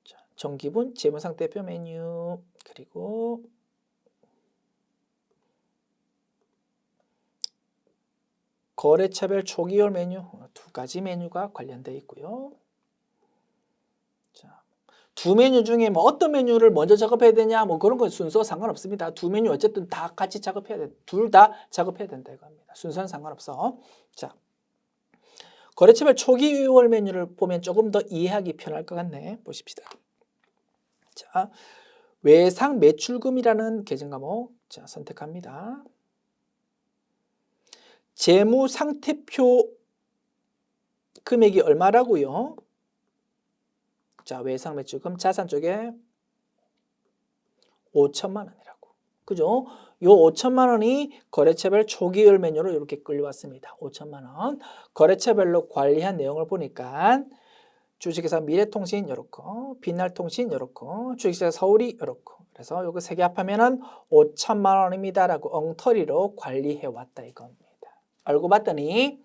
자, 정기분 재무상태표 메뉴, 그리고 거래차별 초기월 메뉴, 두 가지 메뉴가 관련되어 있고요. 자, 두 메뉴 중에 뭐 어떤 메뉴를 먼저 작업해야 되냐, 뭐 그런 건 순서 상관없습니다. 두 메뉴 어쨌든 다 같이 작업해야 돼. 둘 다 작업해야 된다 이겁니다. 순서는 상관없어. 자, 거래차별 초기월 메뉴를 보면 조금 더 이해하기 편할 것 같네. 보십시다. 자, 외상 매출금이라는 계정 과목, 자, 선택합니다. 재무 상태표 금액이 얼마라고요? 자, 외상 매출금 자산 쪽에 5천만 원이라고. 그죠? 요 5천만 원이 거래처별 초기월 메뉴로 이렇게 끌려왔습니다. 5천만 원. 거래처별로 관리한 내용을 보니까 주식회사 미래통신 요렇고, 빛날통신 요렇고, 주식회사 서울이 요렇고. 그래서 요거 세 개 합하면은 5천만 원입니다라고 엉터리로 관리해 왔다 이겁니다. 알고 봤더니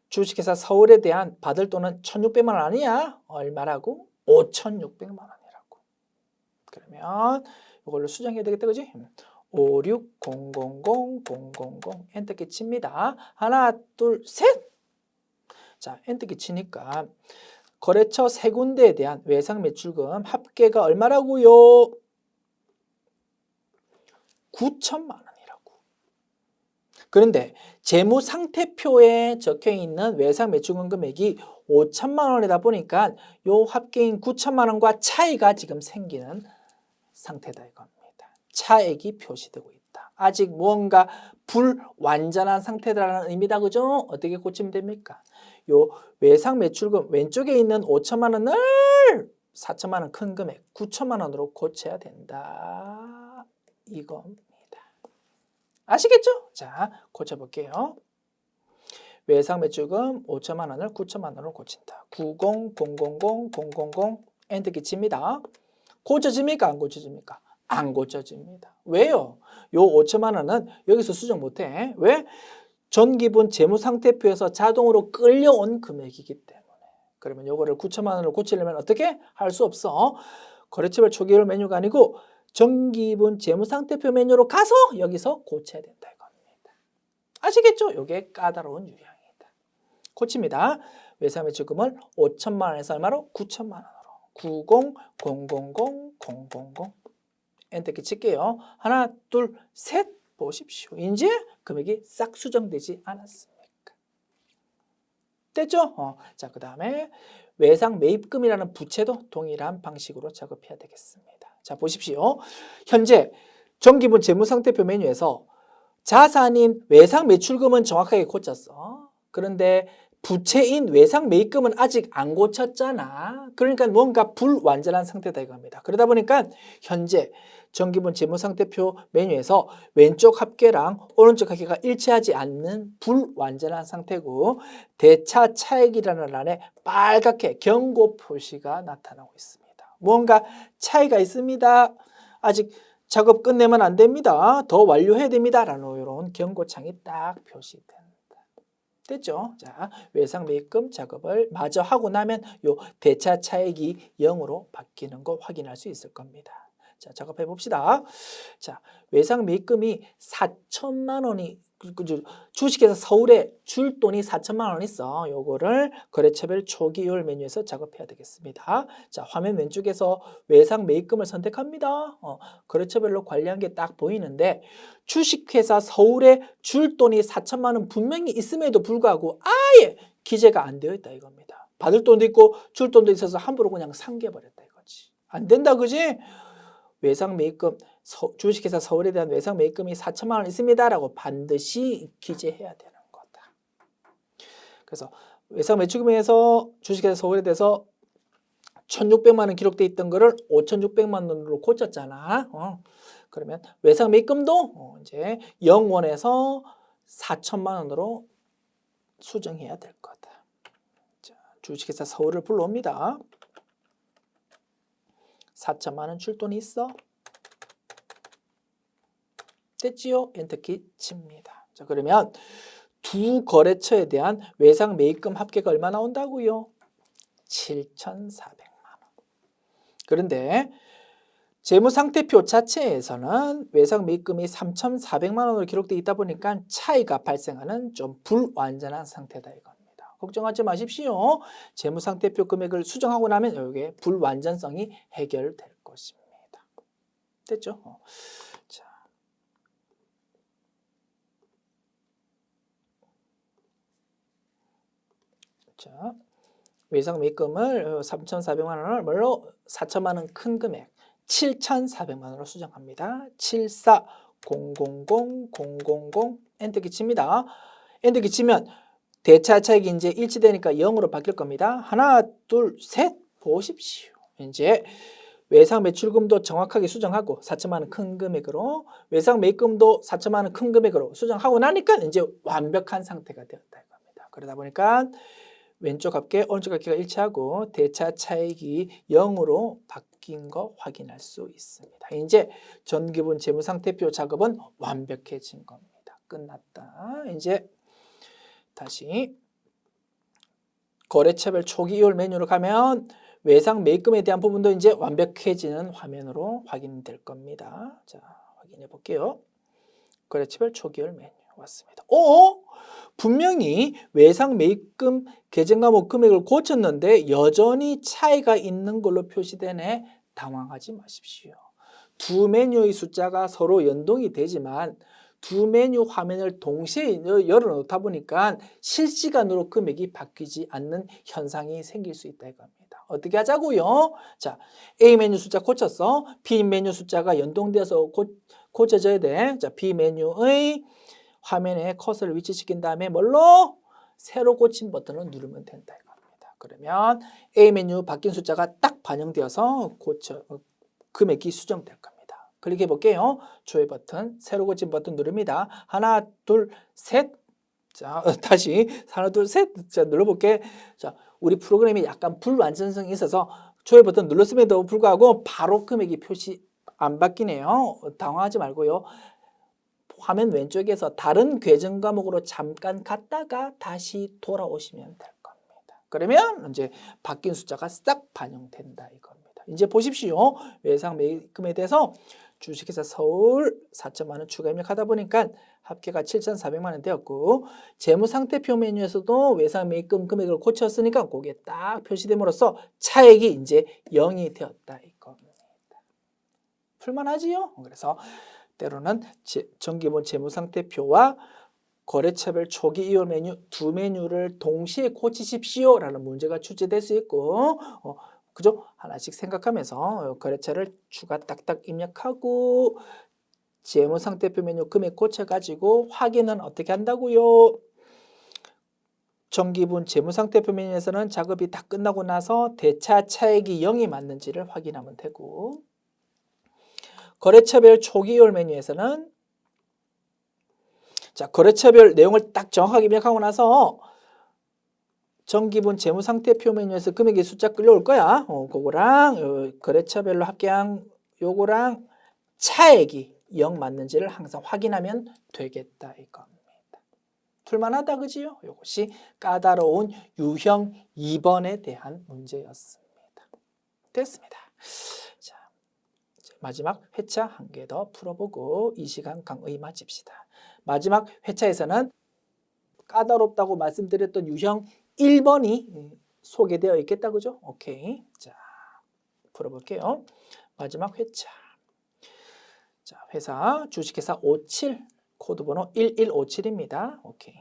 주식회사 서울에 대한 받을 돈은 1,600만 원 아니야? 얼마라고? 5,600만 원이라고. 그러면 이걸로 수정해야 되겠다, 그지? 5600000 엔터키 칩니다. 하나, 둘, 셋! 자, 엔터키 치니까 거래처 세 군데에 대한 외상 매출금 합계가 얼마라고요? 9천만 원. 그런데 재무상태표에 적혀있는 외상 매출금 금액이 5천만 원이다 보니까 요 합계인 9천만 원과 차이가 지금 생기는 상태다 이겁니다. 차액이 표시되고 있다. 아직 무언가 불완전한 상태다라는 의미다. 그죠? 어떻게 고치면 됩니까? 요 외상 매출금 왼쪽에 있는 5천만 원을 4천만 원 큰 금액 9천만 원으로 고쳐야 된다. 이겁니다. 아시겠죠? 자, 고쳐볼게요. 외상 매출금 5천만 원을 9천만 원으로 고친다. 9000000 엔터키 칩니다. 고쳐집니까? 안 고쳐집니까? 안 고쳐집니다. 왜요? 요 5천만 원은 여기서 수정 못해. 왜? 전기분 재무상태표에서 자동으로 끌려온 금액이기 때문에. 그러면 요거를 9천만 원으로 고치려면 어떻게? 할 수 없어. 거래처별 초기월 메뉴가 아니고 정기분 재무상태표 메뉴로 가서 여기서 고쳐야 된다 이겁니다. 아시겠죠? 이게 까다로운 유형이다. 고칩니다. 외상 매출금을 5천만 원에서 얼마로? 9천만 원으로. 9000000 엔터키 칠게요. 하나, 둘, 셋 보십시오. 이제 금액이 싹 수정되지 않았습니까? 됐죠? 자, 그 다음에 외상 매입금이라는 부채도 동일한 방식으로 작업해야 되겠습니다. 자, 보십시오. 현재 정기분 재무상태표 메뉴에서 자산인 외상 매출금은 정확하게 고쳤어. 그런데 부채인 외상 매입금은 아직 안 고쳤잖아. 그러니까 뭔가 불완전한 상태다 이겁니다. 그러다 보니까 현재 정기분 재무상태표 메뉴에서 왼쪽 합계랑 오른쪽 합계가 일치하지 않는 불완전한 상태고, 대차 차액이라는 란에 빨갛게 경고 표시가 나타나고 있습니다. 뭔가 차이가 있습니다. 아직 작업 끝내면 안 됩니다. 더 완료해야 됩니다. 라는 이런 경고창이 딱 표시된다. 됐죠? 자, 외상 매입금 작업을 마저 하고 나면 요 대차 차액이 0으로 바뀌는 거 확인할 수 있을 겁니다. 자, 작업해 봅시다. 자, 외상 매입금이 4천만 원이 주식회사 서울에 줄 돈이 4천만 원 있어. 요거를 거래처별 초기월 메뉴에서 작업해야 되겠습니다. 자, 화면 왼쪽에서 외상 매입금을 선택합니다. 거래처별로 관리한 게 딱 보이는데 주식회사 서울에 줄 돈이 4천만 원 분명히 있음에도 불구하고 아예 기재가 안 되어 있다 이겁니다. 받을 돈도 있고 줄 돈도 있어서 함부로 그냥 상개버렸다 이거지. 안 된다, 그지? 외상 매입금, 주식회사 서울에 대한 외상 매입금이 4천만 원 있습니다라고 반드시 기재해야 되는 거다. 그래서 외상 매출금에서 주식회사 서울에 대해서 1,600만 원 기록돼 있던 거를 5,600만 원으로 고쳤잖아. 그러면 외상 매입금도 이제 0원에서 4천만 원으로 수정해야 될 거다. 자, 주식회사 서울을 불러옵니다. 4천만 원 줄 돈이 있어? 됐지요? 엔터키 칩니다. 자, 그러면 두 거래처에 대한 외상 매입금 합계가 얼마 나온다고요? 7,400만 원. 그런데 재무상태표 자체에서는 외상 매입금이 3,400만 원으로 기록되어 있다 보니까 차이가 발생하는 좀 불완전한 상태다 이겁니다. 걱정하지 마십시오. 재무상태표 금액을 수정하고 나면 이게 불완전성이 해결될 것입니다. 됐죠? 자, 외상 매입금을 3,400만 원을 뭘로 4천만 원 큰 금액 7,400만 원으로 수정합니다. 74,000,000 엔터키 칩니다. 엔터키 치면 대차 차익이 이제 일치되니까 0으로 바뀔 겁니다. 하나, 둘, 셋 보십시오. 이제 외상 매출금도 정확하게 수정하고 4천만 원 큰 금액으로 외상 매입금도 4천만 원 큰 금액으로 수정하고 나니까 이제 완벽한 상태가 되었다 이겁니다. 그러다 보니까 왼쪽 합계, 오른쪽 합계가 일치하고 대차 차익이 0으로 바뀐 거 확인할 수 있습니다. 이제 전기분 재무상태표 작업은 완벽해진 겁니다. 끝났다. 이제 다시 거래처별 초기 이율 메뉴로 가면 외상 매입금에 대한 부분도 이제 완벽해지는 화면으로 확인될 겁니다. 자, 확인해 볼게요. 거래처별 초기 이율 메뉴 왔습니다. 분명히 외상 매입금 계정 과목 금액을 고쳤는데 여전히 차이가 있는 걸로 표시되네. 당황하지 마십시오. 두 메뉴의 숫자가 서로 연동이 되지만 두 메뉴 화면을 동시에 열어놓다 보니까 실시간으로 금액이 바뀌지 않는 현상이 생길 수 있다 이겁니다. 어떻게 하자고요? 자, A 메뉴 숫자 고쳤어. B 메뉴 숫자가 연동되어서 고쳐져야 돼. 자, B 메뉴의 화면에 커서를 위치시킨 다음에 뭘로? 새로 고친 버튼을 누르면 된다 이겁니다. 그러면 A 메뉴 바뀐 숫자가 딱 반영되어서 금액이 수정될 겁니다. 클릭해 볼게요. 조회 버튼, 새로 고친 버튼 누릅니다. 하나, 둘, 셋. 자, 다시 하나, 둘, 셋. 자, 눌러볼게. 자, 우리 프로그램이 약간 불완전성이 있어서 조회 버튼 눌렀음에도 불구하고 바로 금액이 표시 안 바뀌네요. 당황하지 말고요. 화면 왼쪽에서 다른 계정 과목으로 잠깐 갔다가 다시 돌아오시면 될 겁니다. 그러면 이제 바뀐 숫자가 싹 반영된다 이겁니다. 이제 보십시오. 외상 매입금에 대해서 주식회사 서울 4천만 원 추가 입력하다 보니까 합계가 7,400만 원 되었고 재무상태표 메뉴에서도 외상 매입금 금액을 고쳤으니까 그게 딱 표시됨으로써 차액이 이제 0이 되었다 이겁니다. 풀만하지요? 그래서 때로는 정기본 재무상태표와 거래처별 초기 이율 메뉴 두 메뉴를 동시에 고치십시오라는 문제가 출제될 수 있고 그죠? 하나씩 생각하면서 거래처를 추가 딱딱 입력하고 재무상태표 메뉴 금액 고쳐가지고 확인은 어떻게 한다고요? 정기분 재무상태표 메뉴에서는 작업이 다 끝나고 나서 대차 차액이 0이 맞는지를 확인하면 되고 거래처별 초기 이율 메뉴에서는 자, 거래처별 내용을 딱 정확하게 입력하고 나서 정기분 재무상태표 메뉴에서 금액의 숫자 끌려올 거야. 그거랑 거래처별로 합계한 요거랑 차액이 0 맞는지를 항상 확인하면 되겠다 이겁니다. 풀만하다 그지요? 이것이 까다로운 유형 2번에 대한 문제였습니다. 됐습니다. 자, 마지막 회차 한 개 더 풀어보고 이 시간 강의 마칩시다. 마지막 회차에서는 까다롭다고 말씀드렸던 유형 1번이 소개되어 있겠다 그죠? 오케이. 자, 풀어볼게요. 마지막 회차. 자, 회사 주식회사 57 코드번호 1157입니다. 오케이.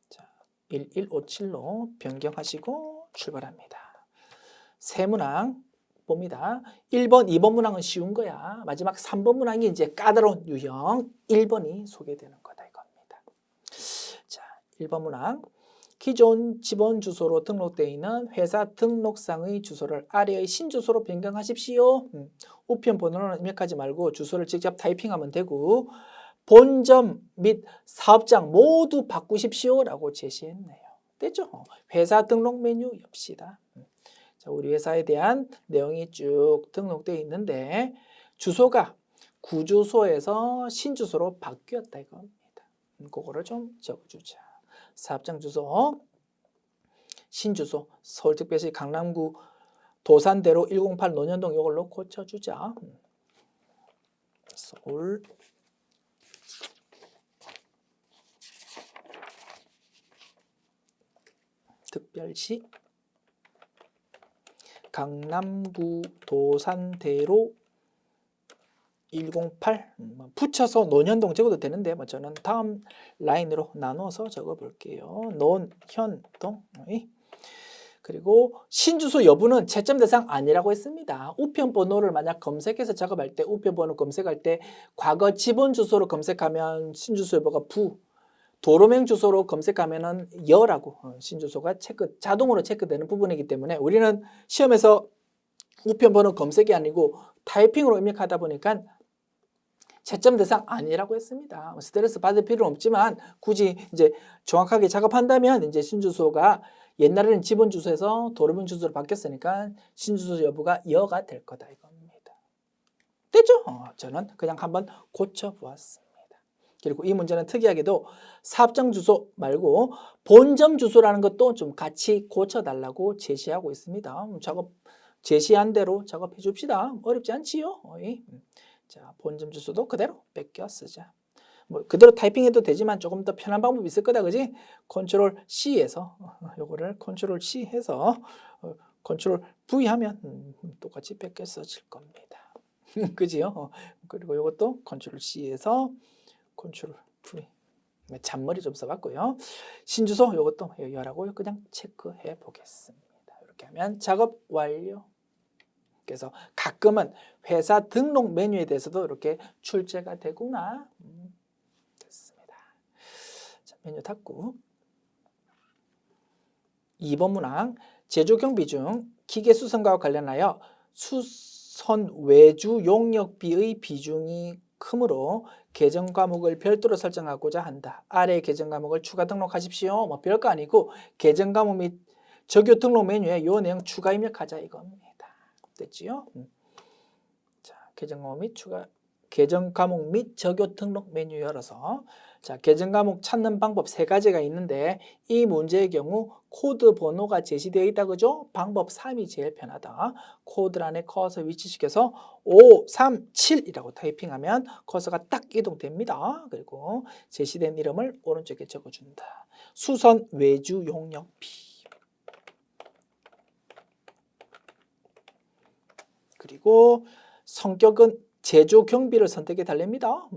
자, 1157로 변경하시고 출발합니다. 세문항 봅니다. 1번, 2번 문항은 쉬운 거야. 마지막 3번 문항이 이제 까다로운 유형 1번이 소개되는 거다 이겁니다. 자, 1번 문항. 기존 지번 주소로 등록되어 있는 회사 등록상의 주소를 아래의 신주소로 변경하십시오. 우편 번호는 입력하지 말고 주소를 직접 타이핑하면 되고 본점 및 사업장 모두 바꾸십시오 라고 제시했네요. 됐죠? 회사 등록 메뉴 엽시다. 자, 우리 회사에 대한 내용이 쭉 등록되어 있는데 주소가 구주소에서 신주소로 바뀌었다 이겁니다. 그거를 좀 적어주자. 사업장 주소, 신주소, 서울특별시 강남구 도산대로 108 논현동 이걸로 고쳐주자. 서울 특별시 강남구 도산대로 108 붙여서 논현동 적어도 되는데 뭐 저는 다음 라인으로 나눠서 적어 볼게요. 논현동. 그리고 신주소 여부는 채점 대상 아니라고 했습니다. 우편 번호를 만약 검색해서 작업할 때 우편 번호 검색할 때 과거 지번 주소로 검색하면 신주소 여부가 부, 도로명 주소로 검색하면은 여라고 신주소가 자동으로 체크되는 부분이기 때문에 우리는 시험에서 우편 번호 검색이 아니고 타이핑으로 입력하다 보니까 채점 대상 아니라고 했습니다. 스트레스 받을 필요는 없지만 굳이 이제 정확하게 작업한다면 이제 신주소가 옛날에는 지번 주소에서 도로명 주소로 바뀌었으니까 신주소 여부가 여가 될 거다 이겁니다. 됐죠? 저는 그냥 한번 고쳐보았습니다. 그리고 이 문제는 특이하게도 사업장 주소 말고 본점 주소라는 것도 좀 같이 고쳐달라고 제시하고 있습니다. 작업 제시한 대로 작업해 줍시다. 어렵지 않지요? 자, 본점 주소도 그대로 뺏겨 쓰자. 뭐 그대로 타이핑해도 되지만 조금 더 편한 방법이 있을 거다, 그지? 컨트롤 C에서 요거를 컨트롤 C 해서 컨트롤 V 하면 똑같이 뺏겨 써질 겁니다. 그지요? 그리고 요것도 컨트롤 C에서 컨트롤 V. 잔머리 좀 써봤고요. 신주소 요것도 여라고 그냥 체크해 보겠습니다. 이렇게 하면 작업 완료. 그래서 가끔은 회사 등록 메뉴에 대해서도 이렇게 출제가 되구나. 됐습니다. 자, 메뉴 닫고 2번 문항 제조경비 중 기계수선과 관련하여 수선 외주 용역비의 비중이 크므로 계정 과목을 별도로 설정하고자 한다. 아래 계정 과목을 추가 등록하십시오. 뭐 별거 아니고 계정 과목 및 적요 등록 메뉴에 요 내용 추가 입력하자 이겁니다. 됐지요? 자, 계정 과목 및 적요 등록 메뉴 열어서 자, 계정 과목 찾는 방법 3가지가 있는데 이 문제의 경우 코드 번호가 제시되어 있다 그죠? 방법 3이 제일 편하다. 코드 안에 커서 위치시켜서 537이라고 타이핑하면 커서가 딱 이동됩니다. 그리고 제시된 이름을 오른쪽에 적어준다. 수선 외주 용역비. 그리고 성격은 제조경비를 선택해 달랍니다.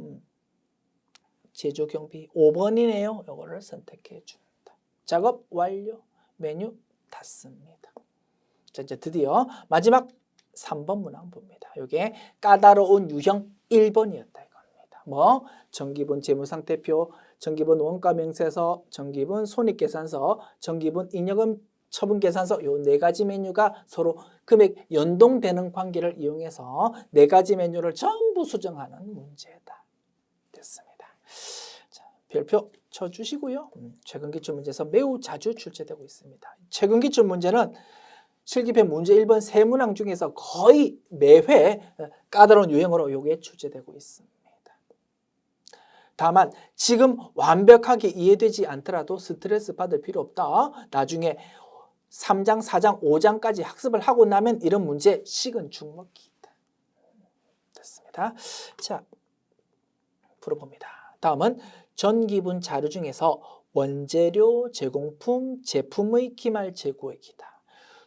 제조경비 5번이네요. 이거를 선택해 준다. 작업 완료. 메뉴 닫습니다. 자, 이제 드디어 마지막 3번 문항 봅니다. 이게 까다로운 유형 1번이었다 이겁니다. 뭐 정기분 재무상태표, 정기분 원가명세서, 정기분 손익계산서, 정기분 잉여금 처분계산서 요 4가지 메뉴가 서로 금액 연동되는 관계를 이용해서 4가지 메뉴를 전부 수정하는 문제다. 됐습니다. 자, 별표 쳐주시고요. 최근 기출 문제에서 매우 자주 출제되고 있습니다. 최근 기출 문제는 실기편 문제 1번 3문항 중에서 거의 매회 까다로운 유형으로 요게 출제되고 있습니다. 다만 지금 완벽하게 이해되지 않더라도 스트레스 받을 필요 없다. 나중에 3장, 4장, 5장까지 학습을 하고 나면 이런 문제 식은 죽 먹기다. 됐습니다. 자, 풀어봅니다. 다음은 전기분 자료 중에서 원재료, 제공품, 제품의 기말 재고액이다.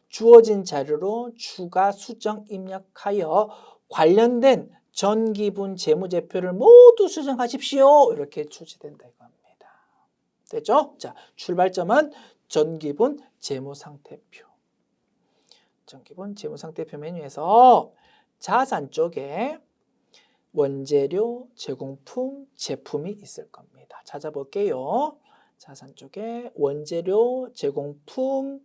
주어진 자료로 추가 수정 입력하여 관련된 전기분 재무제표를 모두 수정하십시오. 이렇게 출제된다 이겁니다. 됐죠? 자, 출발점은 전기분 재무상태표. 전기분 재무상태표 메뉴에서 자산 쪽에 원재료, 제공품, 제품이 있을 겁니다. 찾아볼게요. 자산 쪽에 원재료, 제공품,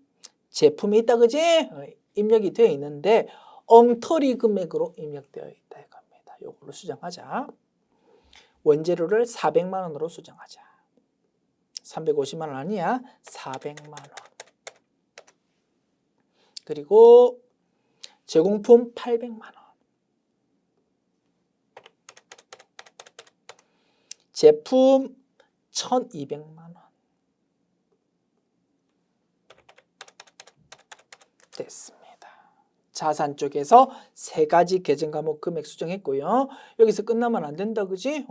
제품이 있다, 그지? 입력이 되어 있는데 엉터리 금액으로 입력되어 있다 이겁니다. 요거로 수정하자. 원재료를 400만 원으로 수정하자. 350만 원 아니야. 400만 원. 그리고 제공품 800만 원. 제품 1200만 원. 됐습니다. 자산 쪽에서 세 가지 계정 과목 금액 수정했고요. 여기서 끝나면 안 된다, 그지?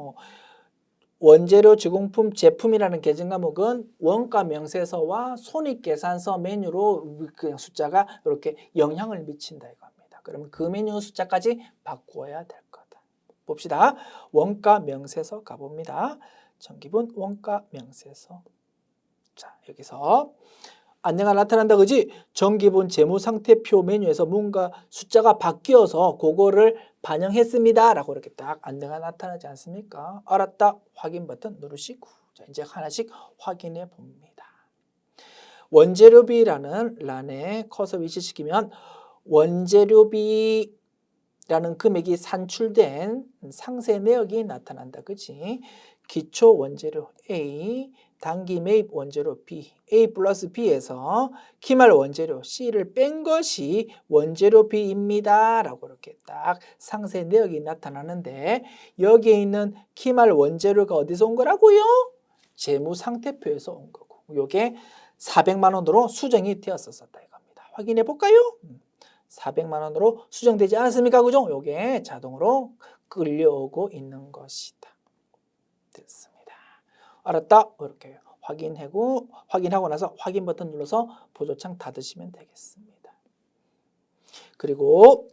원재료, 제공품, 제품이라는 계정 과목은 원가 명세서와 손익계산서 메뉴로 그냥 숫자가 이렇게 영향을 미친다 이겁니다. 그러면 그 메뉴 숫자까지 바꾸어야 될 거다. 봅시다. 원가 명세서 가봅니다. 전기분 원가 명세서. 자, 여기서 안내가 나타난다, 그지? 전기분 재무상태표 메뉴에서 뭔가 숫자가 바뀌어서 그거를 반영했습니다 라고 이렇게 딱 안내가 나타나지 않습니까? 알았다. 확인 버튼 누르시고 자, 이제 하나씩 확인해 봅니다. 원재료비라는 란에 커서 위치시키면 원재료비라는 금액이 산출된 상세 내역이 나타난다, 그지? 기초 원재료 A, 단기 매입 원재료 B, A 플러스 B에서 기말 원재료 C를 뺀 것이 원재료 B입니다 라고 이렇게 딱 상세 내역이 나타나는데 여기에 있는 기말 원재료가 어디서 온 거라고요? 재무상태표에서 온 거고 요게 400만 원으로 수정이 되었었다 이겁니다. 확인해 볼까요? 400만 원으로 수정되지 않았습니까? 그죠? 요게 자동으로 끌려오고 있는 것이다. 됐습니다. 알았다. 이렇게 확인하고 나서 확인 버튼 눌러서 보조창 닫으시면 되겠습니다. 그리고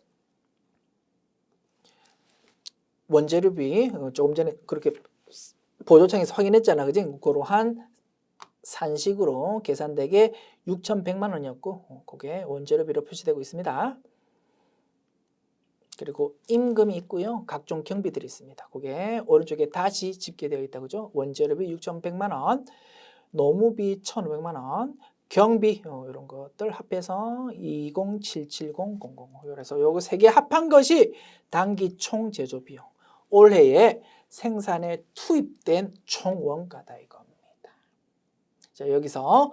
원재료비 조금 전에 그렇게 보조창에서 확인했잖아, 그지? 그러한 산식으로 계산되게 6,100만 원이었고 그게 원재료비로 표시되고 있습니다. 그리고 임금이 있고요. 각종 경비들이 있습니다. 그게 오른쪽에 다시 집계되어 있다, 그죠? 원재료비 6,100만 원, 노무비 1,500만 원, 경비 이런 것들 합해서 2077000. 그래서 요거 세 개 합한 것이 단기 총 제조 비용. 올해에 생산에 투입된 총 원가다 이겁니다. 자, 여기서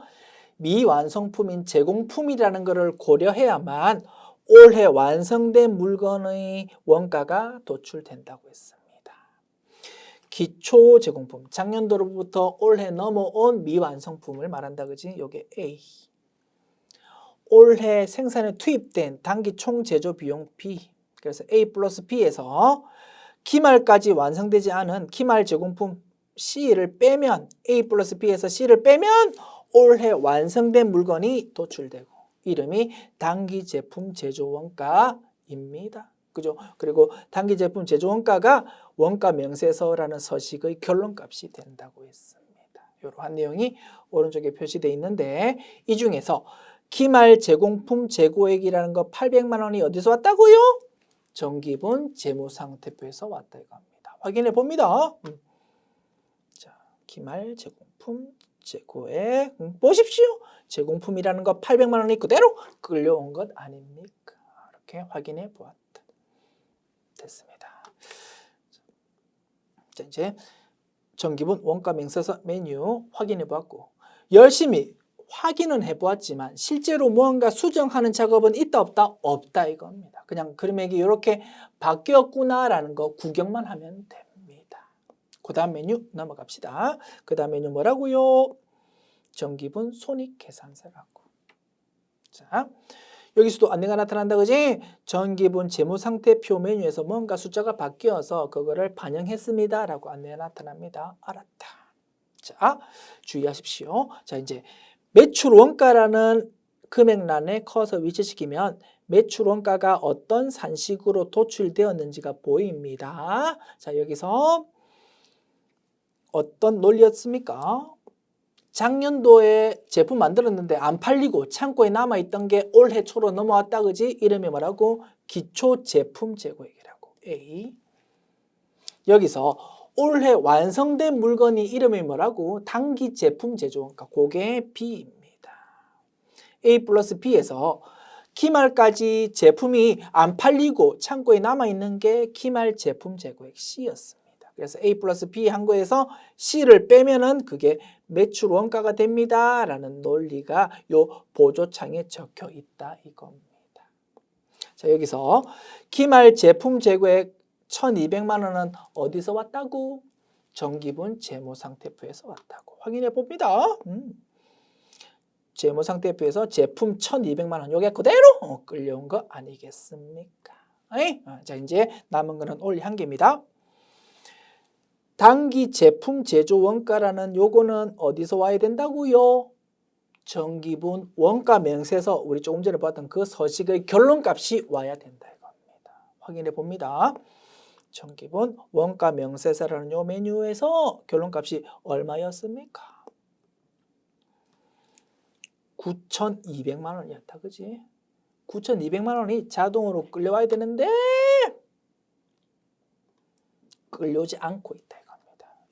미완성품인 제공품이라는 것을 고려해야만 올해 완성된 물건의 원가가 도출된다고 했습니다. 기초 제공품, 작년도로부터 올해 넘어온 미완성품을 말한다, 그지? 요게 A. 올해 생산에 투입된 단기 총 제조 비용 B. 그래서 A 플러스 B에서 기말까지 완성되지 않은 기말 제공품 C를 빼면 A 플러스 B에서 C를 빼면 올해 완성된 물건이 도출되고 이름이 단기 제품 제조 원가입니다. 그죠? 그리고 단기 제품 제조 원가가 원가 명세서라는 서식의 결론값이 된다고 했습니다. 이러한 내용이 오른쪽에 표시되어 있는데 이 중에서 기말 제공품 재고액이라는 거 800만 원이 어디서 왔다고요? 전기분 재무상태표에서 왔다 이겁니다. 확인해 봅니다. 자, 기말 제공품 재고액 보십시오. 제공품이라는 거 800만 원이 그대로 끌려온 것 아닙니까? 이렇게 확인해 보았다. 됐습니다. 자, 이제 전기분 원가 명세서 메뉴 확인해 보았고 열심히 확인은 해보았지만 실제로 무언가 수정하는 작업은 있다 없다? 없다 이겁니다. 그냥 금액이 이렇게 바뀌었구나라는 거 구경만 하면 됩니다. 그 다음 메뉴 넘어갑시다. 그 다음 메뉴 뭐라고요? 전기분 손익계산서라고. 자, 여기서도 안내가 나타난다, 그지? 전기분 재무상태표 메뉴에서 뭔가 숫자가 바뀌어서 그거를 반영했습니다 라고 안내가 나타납니다. 알았다. 자, 주의하십시오. 자, 이제 매출 원가라는 금액란에 커서 위치시키면 매출 원가가 어떤 산식으로 도출되었는지가 보입니다. 자, 여기서 어떤 논리였습니까? 작년도에 제품 만들었는데 안 팔리고 창고에 남아있던 게 올해 초로 넘어왔다, 그지? 이름이 뭐라고? 기초 제품 재고액이라고. A. 여기서 올해 완성된 물건이 이름이 뭐라고? 단기 제품 제조원가. 그게 B입니다. A 플러스 B에서 기말까지 제품이 안 팔리고 창고에 남아있는 게 기말 제품 재고액 C였습니다. 그래서 A 플러스 B 한 거에서 C를 빼면은 그게 매출 원가가 됩니다. 라는 논리가 요 보조창에 적혀 있다 이겁니다. 자, 여기서 기말 제품 재고액 1,200만 원은 어디서 왔다고? 정기분 재무상태표에서 왔다고. 확인해 봅니다. 재무상태표에서 제품 1,200만 원 요게 그대로 끌려온 거 아니겠습니까? 자, 이제 남은 거는 올리 한 개입니다. 단기 제품 제조 원가라는 요거는 어디서 와야 된다고요? 정기분 원가 명세서 우리 조금 전에 봤던 그 서식의 결론값이 와야 된다 이겁니다. 확인해 봅니다. 정기분 원가 명세서라는 요 메뉴에서 결론값이 얼마였습니까? 9,200만 원이었다, 그지? 9,200만 원이 자동으로 끌려와야 되는데 끌려오지 않고 있다 이겁니다.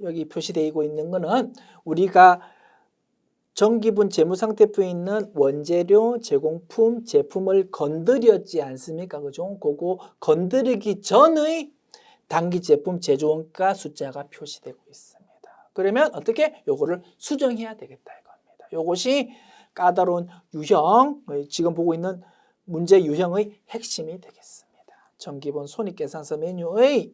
여기 표시되어 있는 거는 우리가 정기분 재무상태표에 있는 원재료, 제공품, 제품을 건드렸지 않습니까? 그죠? 그거 건드리기 전의 단기 제품 제조원가 숫자가 표시되고 있습니다. 그러면 어떻게? 요거를 수정해야 되겠다 이겁니다. 요것이 까다로운 유형, 지금 보고 있는 문제 유형의 핵심이 되겠습니다. 정기분 손익계산서 메뉴의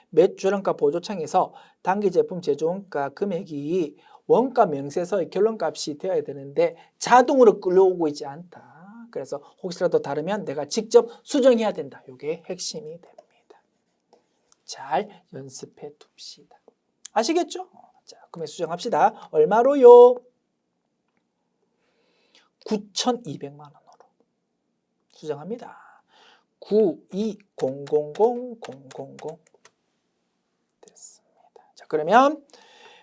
매출원가 보조창에서 단기 제품 제조원가 금액이 원가 명세서의 결론값이 되어야 되는데 자동으로 끌려오고 있지 않다. 그래서 혹시라도 다르면 내가 직접 수정해야 된다. 이게 핵심이 됩니다. 잘 연습해 둡시다. 아시겠죠? 자, 금액 수정합시다. 얼마로요? 9,200만 원으로 수정합니다. 9200000 됐습니다. 자, 그러면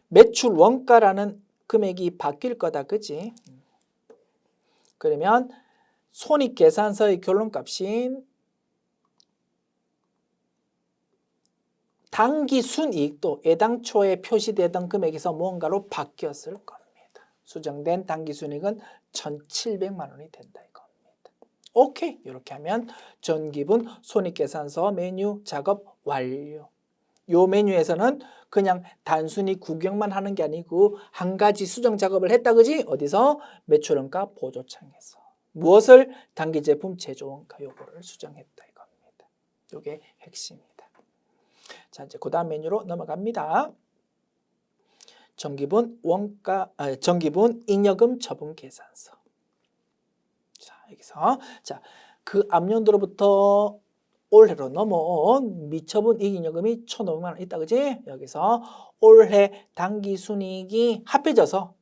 매출 원가라는 금액이 바뀔 거다, 그지? 그러면 손익계산서의 결론값인 단기 순이익도 애당초에 표시되던 금액에서 뭔가로 바뀌었을 겁니다. 수정된 단기 순이익은 1,700만 원이 된다 이겁니다. 오케이, 이렇게 하면 전기분 손익계산서 메뉴 작업 완료. 요 메뉴에서는 그냥 단순히 구경만 하는 게 아니고 한 가지 수정 작업을 했다, 그지? 어디서? 매출원가 보조창에서. 무엇을? 단기 제품 제조원가 요거를 수정했다 이겁니다. 요게 핵심입니다. 자, 이제 그 다음 메뉴로 넘어갑니다. 정기분 정기분 잉여금 처분 계산서. 자, 여기서 그 앞년도로부터 올해로 넘어온 미처분 이익잉여금이 1,500만 원 있다, 그지? 여기서 올해 단기순이익이 합해져서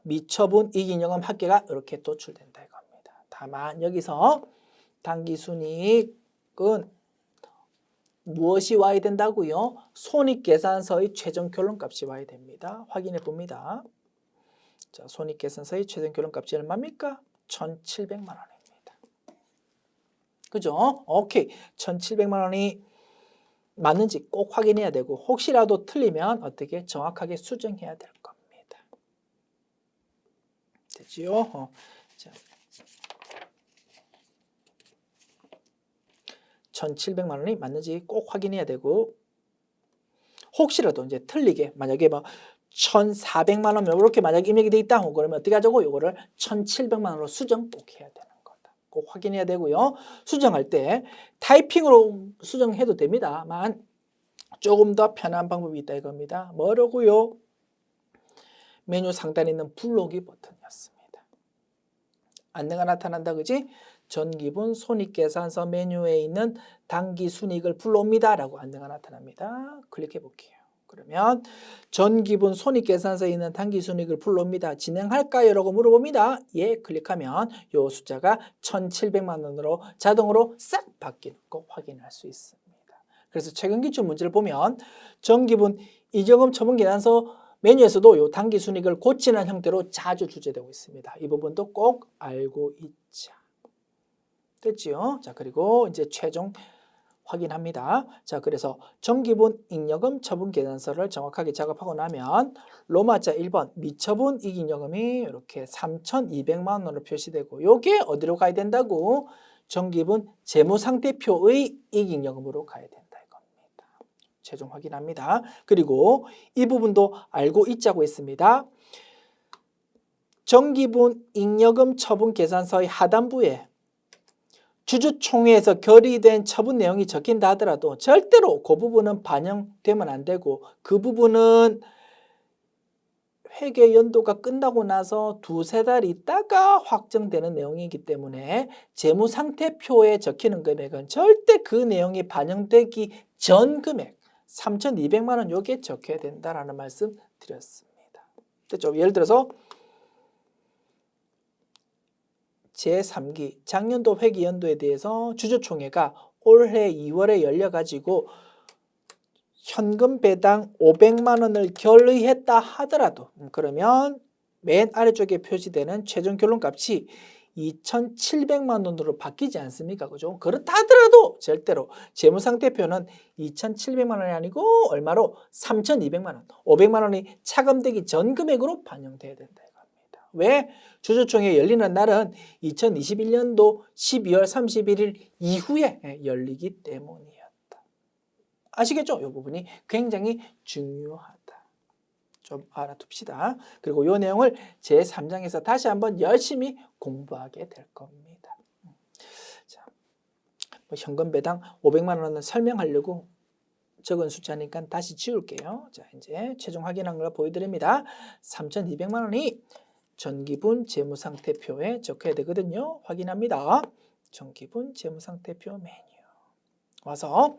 미처분 이익잉여금 합계가 이렇게 도출된다 이겁니다. 다만 여기서 단기순이익은 무엇이 와야 된다고요? 손익계산서의 최종 결론값이 와야 됩니다. 확인해 봅니다. 자, 손익계산서의 최종 결론값이 얼마입니까? 1,700만 원입니다. 그죠? 오케이. 1,700만 원이 맞는지 꼭 확인해야 되고 혹시라도 틀리면 어떻게 정확하게 수정해야 될 겁니다. 되지요? 자, 1,700만 원이 맞는지 꼭 확인해야 되고 혹시라도 이제 틀리게 만약에 뭐 1,400만 원 이렇게 만약 입력이 돼 있다 그러면 어떻게 하자고? 이거를 1,700만 원으로 수정 꼭 해야 되는 거다. 꼭 확인해야 되고요. 수정할 때 타이핑으로 수정해도 됩니다만 조금 더 편한 방법이 있다 이겁니다. 뭐라고요? 메뉴 상단에 있는 불러오기 버튼이었습니다. 안내가 나타난다, 그지? 전기분 손익계산서 메뉴에 있는 단기 순이익을 불러옵니다 라고 안내가 나타납니다. 클릭해 볼게요. 그러면 전기분 손익계산서에 있는 단기 순이익을 불러옵니다. 진행할까요? 라고 물어봅니다. 예, 클릭하면 이 숫자가 1,700만 원으로 자동으로 싹 바뀌는 거 확인할 수 있습니다. 그래서 최근 기출 문제를 보면 전기분 이익잉여금 처분 계산서 메뉴에서도 요 당기순이익을 고치는 형태로 자주 출제되고 있습니다. 이 부분도 꼭 알고 있자. 됐지요? 자, 그리고 이제 최종 확인합니다. 자, 그래서 정기분 잉여금 처분 계산서를 정확하게 작업하고 나면 로마자 1번 미처분 이익잉여금이 이렇게 3,200만 원으로 표시되고 요게 어디로 가야 된다고? 정기분 재무상태표의 이익잉여금으로 가야 된다 이겁니다. 최종 확인합니다. 그리고 이 부분도 알고 있자고 했습니다. 정기분 잉여금 처분 계산서의 하단부에 주주총회에서 결의된 처분 내용이 적힌다 하더라도 절대로 그 부분은 반영되면 안 되고 그 부분은 회계 연도가 끝나고 나서 두세 달 있다가 확정되는 내용이기 때문에 재무상태표에 적히는 금액은 절대 그 내용이 반영되기 전 금액 3,200만 원 요게 적혀야 된다라는 말씀 드렸습니다. 됐죠? 예를 들어서 제3기 작년도 회계연도에 대해서 주주총회가 올해 2월에 열려가지고 현금 배당 500만 원을 결의했다 하더라도 그러면 맨 아래쪽에 표시되는 최종 결론값이 2,700만 원으로 바뀌지 않습니까? 그죠? 그렇다 하더라도 절대로 재무상태표는 2,700만 원이 아니고 얼마로? 3,200만 원, 500만 원이 차감되기 전 금액으로 반영돼야 된다. 왜? 주주총회 열리는 날은 2021년도 12월 31일 이후에 열리기 때문이었다. 아시겠죠? 이 부분이 굉장히 중요하다. 좀 알아둡시다. 그리고 이 내용을 제3장에서 다시 한번 열심히 공부하게 될 겁니다. 자, 뭐 현금 배당 500만 원은 설명하려고 적은 숫자니까 다시 지울게요. 자, 이제 최종 확인한 걸 보여드립니다. 3,200만 원이 전기분 재무상태표에 적혀야 되거든요. 확인합니다. 전기분 재무상태표 메뉴. 와서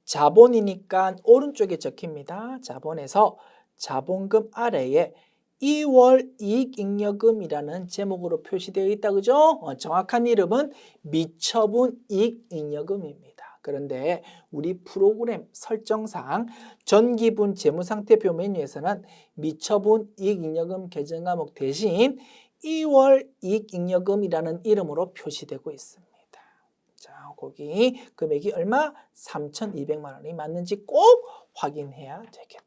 자본이니까 오른쪽에 적힙니다. 자본에서 자본금 아래에 2월 이익잉여금이라는 제목으로 표시되어 있다. 그죠? 정확한 이름은 미처분 이익잉여금입니다. 그런데 우리 프로그램 설정상 전기분 재무상태표 메뉴에서는 미처분 이익잉여금 계정 과목 대신 2월 이익잉여금이라는 이름으로 표시되고 있습니다. 자, 거기 금액이 얼마? 3,200만 원이 맞는지 꼭 확인해야 되겠다.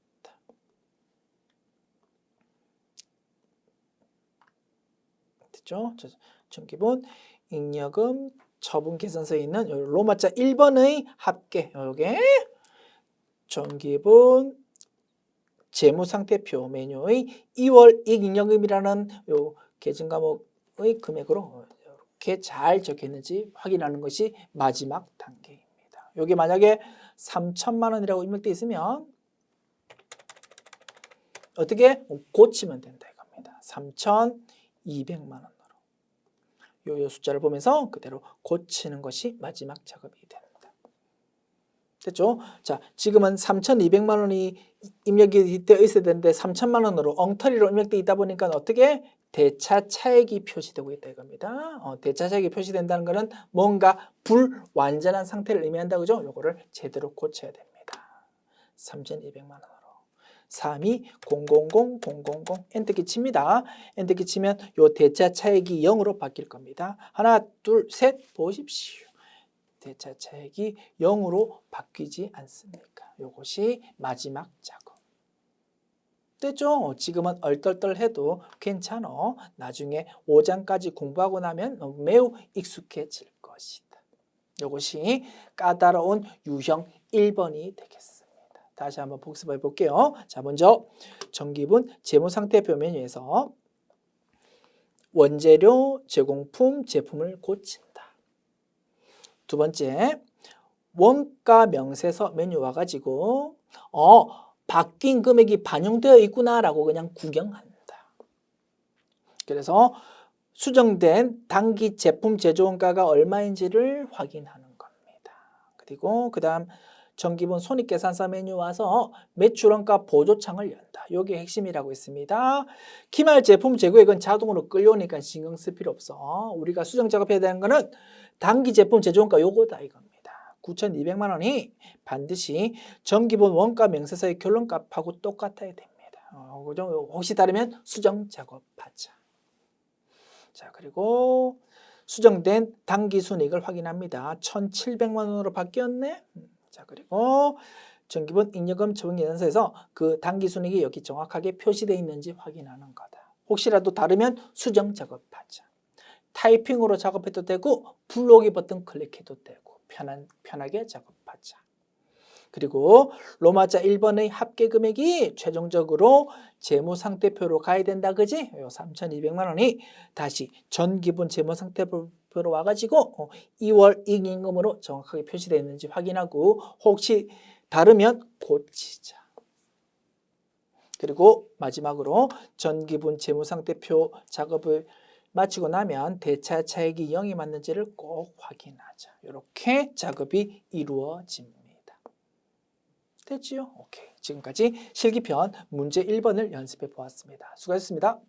됐죠? 전기분 잉여금 처분 계산서에 있는 로마자 1번의 합계 요게 전기분 재무상태표 메뉴의 2월 이익잉여금이라는 요 계정 과목의 금액으로 이렇게 잘 적혀 있는지 확인하는 것이 마지막 단계입니다. 요게 만약에 3,000만 원이라고 입력되어 있으면 어떻게 고치면 된다 이겁니다. 3,200만 원. 요 숫자를 보면서 그대로 고치는 것이 마지막 작업이 된다. 됐죠? 자, 지금은 3,200만 원이 입력이 되어 있어야 되는데 3,000만 원으로 엉터리로 입력되어 있다 보니까 어떻게? 대차 차액이 표시되고 있다 이겁니다. 대차 차액이 표시된다는 것은 뭔가 불완전한 상태를 의미한다. 그죠? 요거를 제대로 고쳐야 됩니다. 3,200만 원으로. 32000000 엔터키 칩니다. 엔터키 치면 요 대차 차액이 0으로 바뀔 겁니다. 하나, 둘, 셋 보십시오. 대차 차액이 0으로 바뀌지 않습니까? 요것이 마지막 작업. 됐죠? 지금은 얼떨떨해도 괜찮아. 나중에 5장까지 공부하고 나면 매우 익숙해질 것이다. 요것이 까다로운 유형 1번이 되겠습니다. 다시 한번 복습해 볼게요. 자, 먼저 전기분 재무상태표 메뉴에서 원재료, 제공품, 제품을 고친다. 두 번째, 원가 명세서 메뉴 와가지고 바뀐 금액이 반영되어 있구나라고 그냥 구경한다. 그래서 수정된 당기 제품 제조원가가 얼마인지를 확인하는 겁니다. 그리고 그 다음 전기분 손익계산서 메뉴 와서 매출원가 보조창을 연다. 이게 핵심이라고 했습니다. 기말 제품 재고액은 자동으로 끌려오니까 신경 쓸 필요 없어. 우리가 수정 작업해야 되는 거는 당기 제품 제조원가 요거다 이겁니다. 9,200만 원이 반드시 전기분 원가 명세서의 결론값하고 똑같아야 됩니다. 혹시 다르면 수정 작업하자. 자, 그리고 수정된 당기순이익을 확인합니다. 1,700만 원으로 바뀌었네. 자, 그리고 정기분 잉여금 처분계산서에서 그 당기순이익이 여기 정확하게 표시되어 있는지 확인하는 거다. 혹시라도 다르면 수정 작업하자. 타이핑으로 작업해도 되고 블록이 버튼 클릭해도 되고 편하게 작업하자. 그리고 로마자 1번의 합계 금액이 최종적으로 재무상태표로 가야 된다, 그지? 요 3,200만 원이 다시 전기분 재무상태표로 와가지고 2월 이익임금으로 정확하게 표시되어 있는지 확인하고 혹시 다르면 고치자. 그리고 마지막으로 전기분 재무상태표 작업을 마치고 나면 대차 차익이 0이 맞는지를 꼭 확인하자. 이렇게 작업이 이루어집니다. 됐지요? 오케이. 지금까지 실기편 문제 1번을 연습해 보았습니다. 수고하셨습니다.